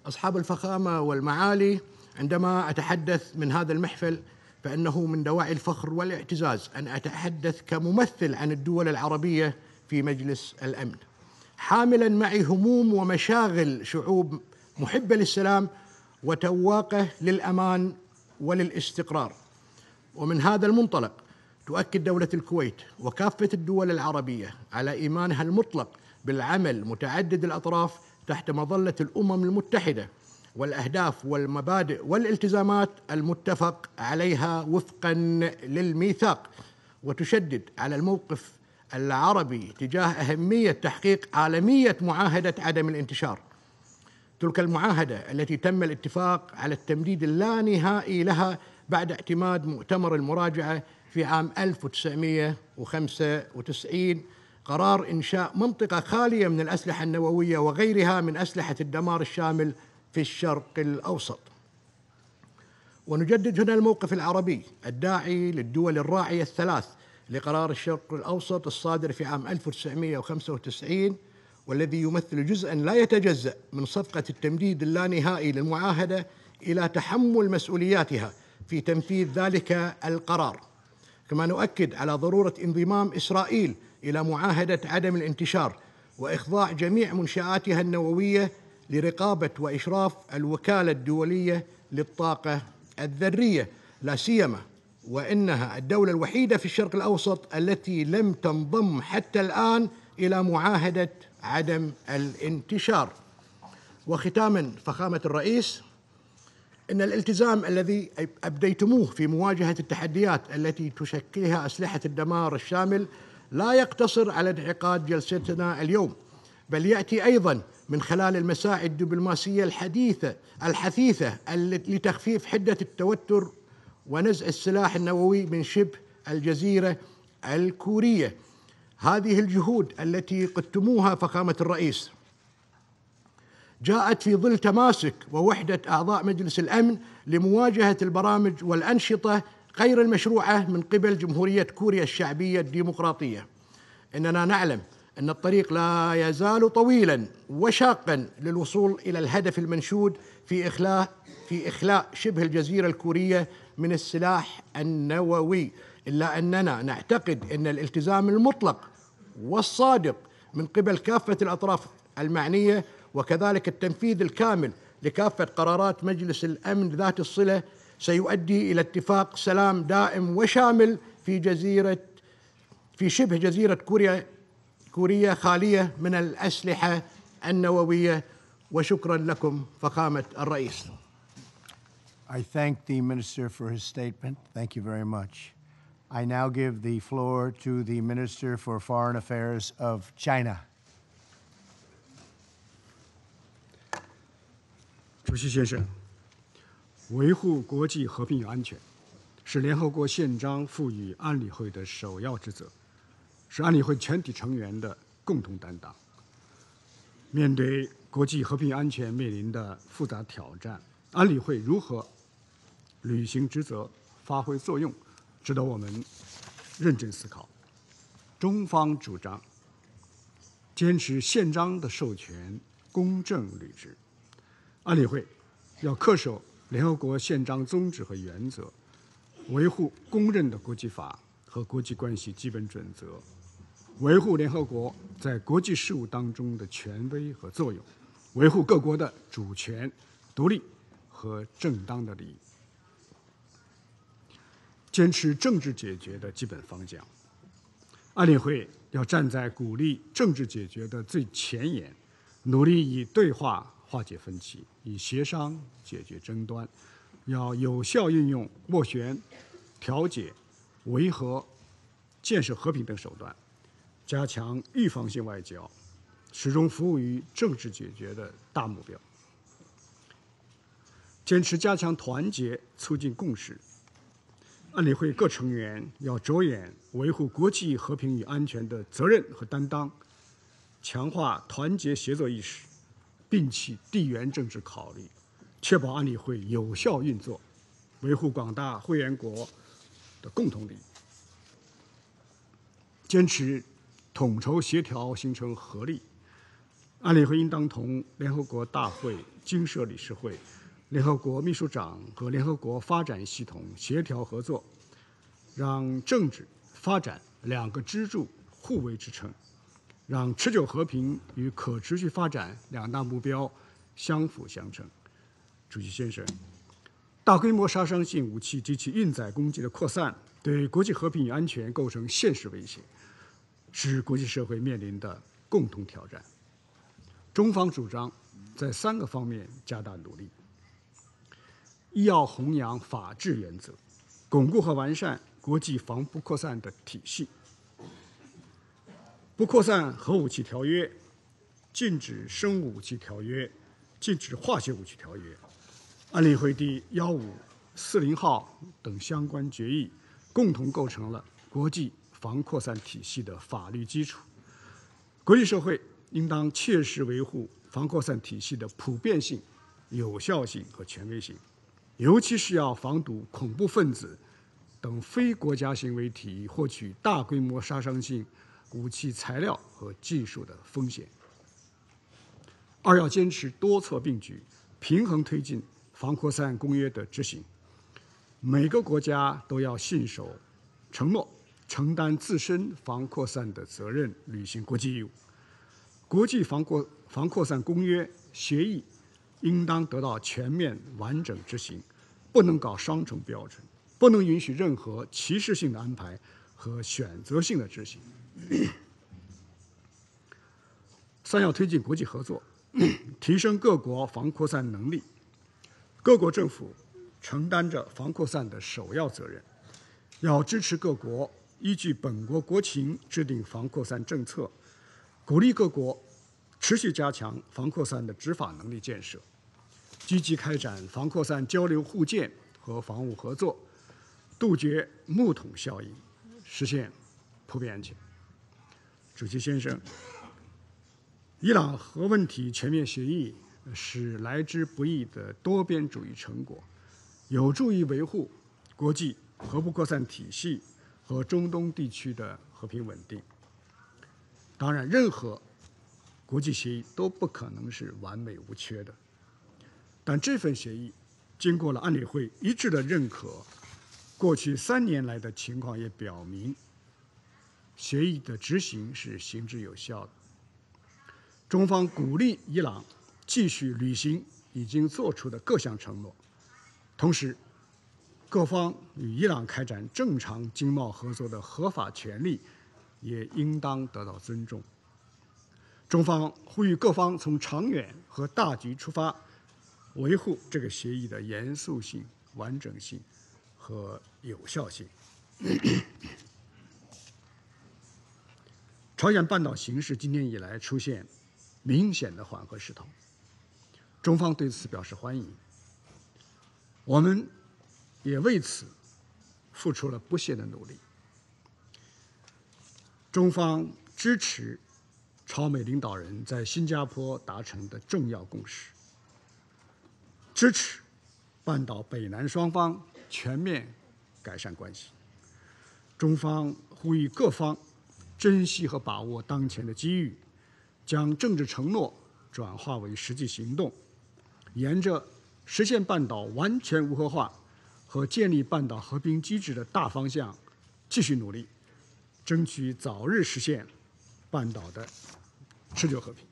أصحاب الفخامة والمعالي، عندما أتحدث من هذا المحفل فإنه من دواعي الفخر والاعتزاز أن أتحدث كممثل عن الدول العربية في مجلس الأمن، حاملاً معي هموم ومشاغل شعوب محبة للسلام وتواقة للأمان وللاستقرار. ومن هذا المنطلق تؤكد دولة الكويت وكافة الدول العربية على إيمانها المطلق بالعمل متعدد الأطراف تحت مظلة الأمم المتحدة والأهداف والمبادئ والالتزامات المتفق عليها وفقاً للميثاق، وتشدد على الموقف العربي تجاه أهمية تحقيق عالمية معاهدة عدم الانتشار، تلك المعاهدة التي تم الاتفاق على التمديد اللانهائي لها بعد اعتماد مؤتمر المراجعة في عام 1995، قرار إنشاء منطقة خالية من الأسلحة النووية وغيرها من أسلحة الدمار الشامل في الشرق الأوسط. ونجدد هنا الموقف العربي الداعي للدول الراعية الثلاث لقرار الشرق الأوسط الصادر في عام 1995، والذي يمثل جزءاً لا يتجزأ من صفقة التمديد اللانهائي للمعاهدة إلى تحمل مسؤولياتها في تنفيذ ذلك القرار. كما نؤكد على ضرورة انضمام إسرائيل إلى معاهدة عدم الانتشار وإخضاع جميع منشآتها النووية لرقابة وإشراف الوكالة الدولية للطاقة الذرية، لا سيما وإنها الدولة الوحيدة في الشرق الأوسط التي لم تنضم حتى الآن إلى معاهدة عدم الانتشار. وختاماً فخامة الرئيس، إن الالتزام الذي أبديتموه في مواجهة التحديات التي تشكلها أسلحة الدمار الشامل لا يقتصر على انعقاد جلستنا اليوم، بل يأتي أيضاً من خلال المساعي الدبلوماسية الحثيثة لتخفيف حدة التوتر ونزع السلاح النووي من شبه الجزيرة الكورية. هذه الجهود التي قدتموها فخامة الرئيس جاءت في ظل تماسك ووحدة أعضاء مجلس الأمن لمواجهة البرامج والأنشطة غير المشروعة من قبل جمهورية كوريا الشعبية الديمقراطية. إننا نعلم أن الطريق لا يزال طويلا وشاقا للوصول إلى الهدف المنشود في إخلاء شبه الجزيرة الكورية من السلاح النووي، إلا أننا نعتقد أن الالتزام المطلق والصادق من قبل كافة الأطراف المعنية وكذلك التنفيذ الكامل لكافة قرارات مجلس الأمن ذات الصلة سيؤدي إلى اتفاق سلام دائم وشامل في شبه جزيرة كوريا خالية من الأسلحة النووية. وشكرا لكم فخامة الرئيس. I thank the Minister for his statement. Thank you very much. I now give the floor to the Minister for Foreign Affairs of China. 主席先生，维护国际和平与安全是联合国宪章赋予安理会的首要职责，是安理会全体成员的共同担当。面对国际和平与安全面临的复杂挑战，安理会如何履行职责、发挥作用，值得我们认真思考。中方主张坚持宪章的授权，公正履职。安理会要恪守联合国宪章宗旨和原则，维护公认的国际法和国际关系基本准则，维护联合国在国际事务当中的权威和作用，维护各国的主权、独立和正当的利益，坚持政治解决的基本方向。安理会要站在鼓励政治解决的最前沿，努力以对话化解分歧，以协商解决争端，要有效运用斡旋、调解、维和、建设和平等手段，加强预防性外交，始终服务于政治解决的大目标。坚持加强团结，促进共识。安理会各成员要着眼维护国际和平与安全的责任和担当，强化团结协作意识，摒弃地缘政治考虑，确保安理会有效运作，维护广大会员国的共同利益。坚持统筹协调，形成合力。安理会应当同联合国大会、经社理事会、联合国秘书长和联合国发展系统协调合作，让政治、发展两个支柱互为支撑，让持久和平与可持续发展两大目标相辅相成。主席先生，大规模杀伤性武器及其运载攻击的扩散，对国际和平与安全构成现实威胁，是国际社会面临的共同挑战。中方主张在3个方面加大努力：一要弘扬法治原则，巩固和完善国际防不扩散的体系。不扩散核武器条约、禁止生物武器条约、禁止化学武器条约、安理会第1540号等相关决议，共同构成了国际防扩散体系的法律基础。国际社会应当切实维护防扩散体系的普遍性、有效性和权威性，尤其是要防堵恐怖分子等非国家行为体获取大规模杀伤性武器材料和技术的风险。二要坚持多策并举，平衡推进防扩散公约的执行。每个国家都要信守承诺，承担自身防扩散的责任，履行国际义务。国际防扩散公约协议应当得到全面完整执行，不能搞双重标准，不能允许任何歧视性的安排和选择性的执行。三要推进国际合作，提升各国防扩散能力。各国政府承担着防扩散的首要责任，要支持各国依据本国国情制定防扩散政策，鼓励各国持续加强防扩散的执法能力建设，积极开展防扩散交流互鉴和防务合作，杜绝木桶效应，实现普遍安全。主席先生，伊朗核问题全面协议是来之不易的多边主义成果，有助于维护国际核不扩散体系和中东地区的和平稳定。当然，任何国际协议都不可能是完美无缺的，但这份协议经过了安理会一致的认可，过去3年来的情况也表明，协议的执行是行之有效的。中方鼓励伊朗继续履行已经做出的各项承诺，同时，各方与伊朗开展正常经贸合作的合法权利也应当得到尊重。中方呼吁各方从长远和大局出发，维护这个协议的严肃性、完整性和有效性。朝鲜半岛形势今年以来出现明显的缓和势头，中方对此表示欢迎。我们也为此付出了不懈的努力。中方支持朝美领导人在新加坡达成的重要共识，支持半岛北南双方全面改善关系。中方呼吁各方珍惜和把握当前的机遇，将政治承诺转化为实际行动，沿着实现半岛完全无核化和建立半岛和平机制的大方向继续努力，争取早日实现半岛的持久和平。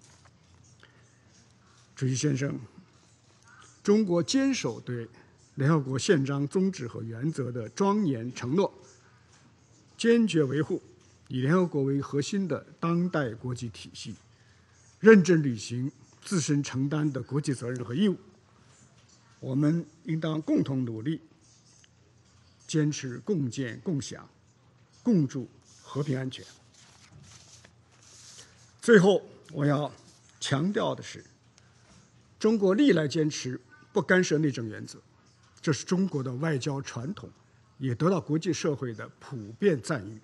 主席先生，中国坚守对联合国宪章宗旨和原则的庄严承诺，坚决维护以联合国为核心的当代国际体系，认真履行自身承担的国际责任和义务。我们应当共同努力，坚持共建共享、共筑和平安全。最后，我要强调的是，中国历来坚持不干涉内政原则，这是中国的外交传统，也得到国际社会的普遍赞誉。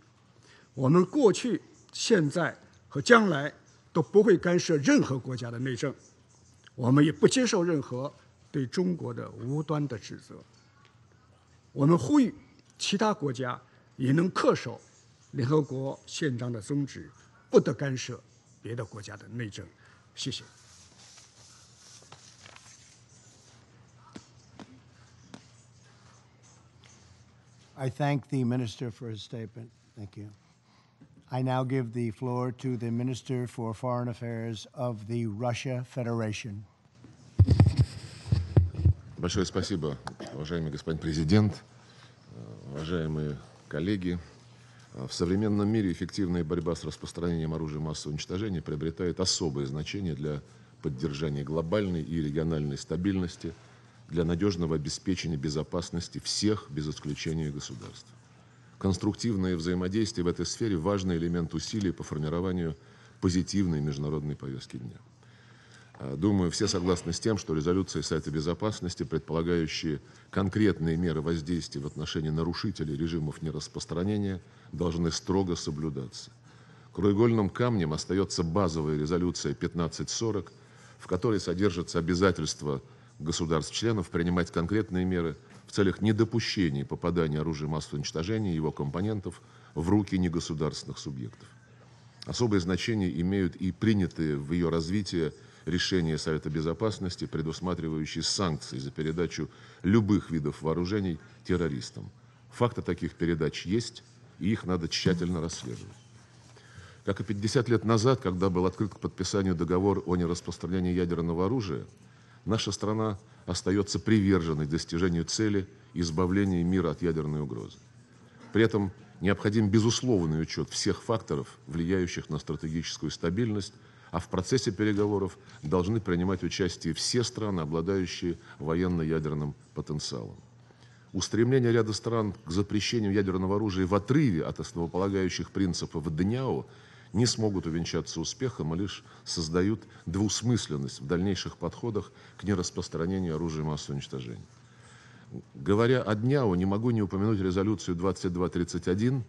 我们过去、现在和将来都不会干涉任何国家的内政，我们也不接受任何对中国的无端的指责。我们呼吁其他国家也能恪守联合国宪章的宗旨，不得干涉别的国家的内政。谢谢。I thank the Minister for his statement. Thank you. I now give the floor to the Minister for Foreign Affairs of the Russia Federation. Большое спасибо, уважаемый господин президент, уважаемые коллеги. В современном мире эффективная борьба с распространением оружия массового уничтожения приобретает особое значение для поддержания глобальной и региональной стабильности, для надежного обеспечения безопасности всех, без исключения государств. Конструктивное взаимодействие в этой сфере – важный элемент усилий по формированию позитивной международной повестки дня. Думаю, все согласны с тем, что резолюции Совета Безопасности, предполагающие конкретные меры воздействия в отношении нарушителей режимов нераспространения, должны строго соблюдаться. Краеугольным камнем остается базовая резолюция 1540, в которой содержатся обязательства государств-членов принимать конкретные меры в целях недопущения попадания оружия массового уничтожения и его компонентов в руки негосударственных субъектов. Особое значение имеют и принятые в ее развитии решения Совета Безопасности, предусматривающие санкции за передачу любых видов вооружений террористам. Факты таких передач есть, и их надо тщательно расследовать. Как и 50 лет назад, когда был открыт к подписанию договор о нераспространении ядерного оружия, наша страна остается приверженной достижению цели избавления мира от ядерной угрозы. При этом необходим безусловный учет всех факторов, влияющих на стратегическую стабильность, а в процессе переговоров должны принимать участие все страны, обладающие военно-ядерным потенциалом. Устремление ряда стран к запрещению ядерного оружия в отрыве от основополагающих принципов ДНЯО не смогут увенчаться успехом, а лишь создают двусмысленность в дальнейших подходах к нераспространению оружия массового уничтожения. Говоря о ДНЯО, не могу не упомянуть резолюцию 2231,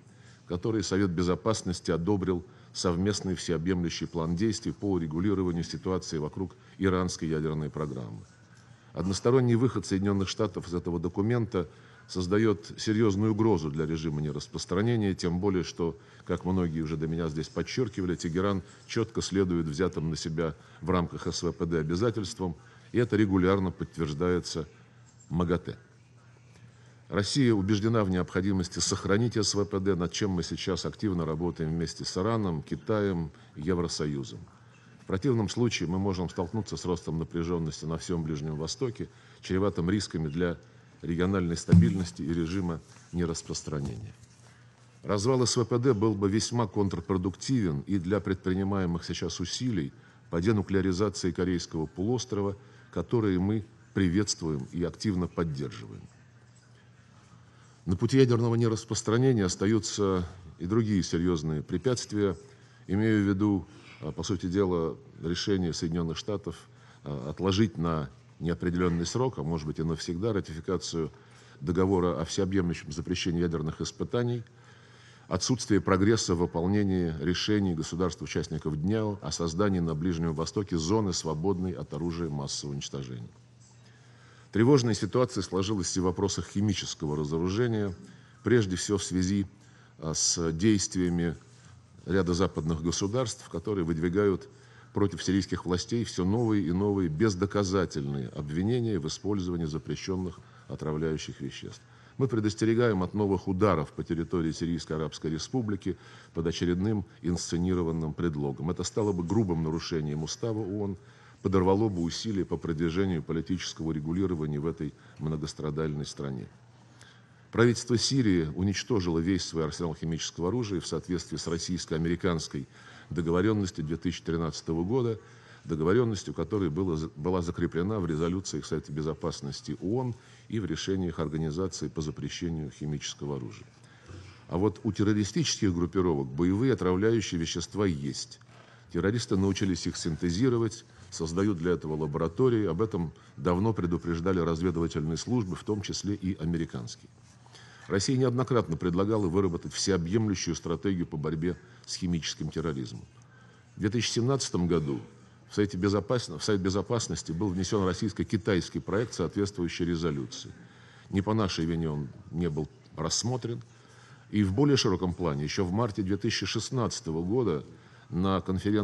которой Совет Безопасности одобрил совместный всеобъемлющий план действий по урегулированию ситуации вокруг иранской ядерной программы. Односторонний выход Соединенных Штатов из этого документа создает серьезную угрозу для режима нераспространения, тем более, что, как многие уже до меня здесь подчеркивали, Тегеран четко следует взятым на себя в рамках СВПД обязательствам, и это регулярно подтверждается МАГАТЭ. Россия убеждена в необходимости сохранить СВПД, над чем мы сейчас активно работаем вместе с Ираном, Китаем, Евросоюзом. В противном случае мы можем столкнуться с ростом напряженности на всем Ближнем Востоке, чреватым рисками для региональной стабильности и режима нераспространения. Развал СВПД был бы весьма контрпродуктивен и для предпринимаемых сейчас усилий по денуклеаризации Корейского полуострова, которые мы приветствуем и активно поддерживаем. На пути ядерного нераспространения остаются и другие серьезные препятствия. Имею в виду, по сути дела, решение Соединенных Штатов отложить на неопределенный срок, а может быть и навсегда, ратификацию договора о всеобъемлющем запрещении ядерных испытаний, отсутствие прогресса в выполнении решений государств-участников ДНИАО о создании на Ближнем Востоке зоны, свободной от оружия массового уничтожения. Тревожная ситуация сложилась и в вопросах химического разоружения, прежде всего в связи с действиями ряда западных государств, которые выдвигают против сирийских властей все новые и новые бездоказательные обвинения в использовании запрещенных отравляющих веществ. Мы предостерегаем от новых ударов по территории Сирийской Арабской Республики под очередным инсценированным предлогом. Это стало бы грубым нарушением Устава ООН, подорвало бы усилия по продвижению политического регулирования в этой многострадальной стране. Правительство Сирии уничтожило весь свой арсенал химического оружия в соответствии с российско-американской договоренностью 2013 года, договоренностью, которая была закреплена в резолюциях Совета Безопасности ООН и в решениях Организации по запрещению химического оружия. А вот у террористических группировок боевые отравляющие вещества есть. Террористы научились их синтезировать, создают для этого лаборатории. Об этом давно предупреждали разведывательные службы, в том числе и американские. Россия неоднократно предлагала выработать всеобъемлющую стратегию по борьбе с химическим терроризмом. В 2017 году в Совет Безопасности был внесен российско-китайский проект соответствующей резолюции. Не по нашей вине он не был рассмотрен. И в более широком плане, еще в марте 2016 года на конференции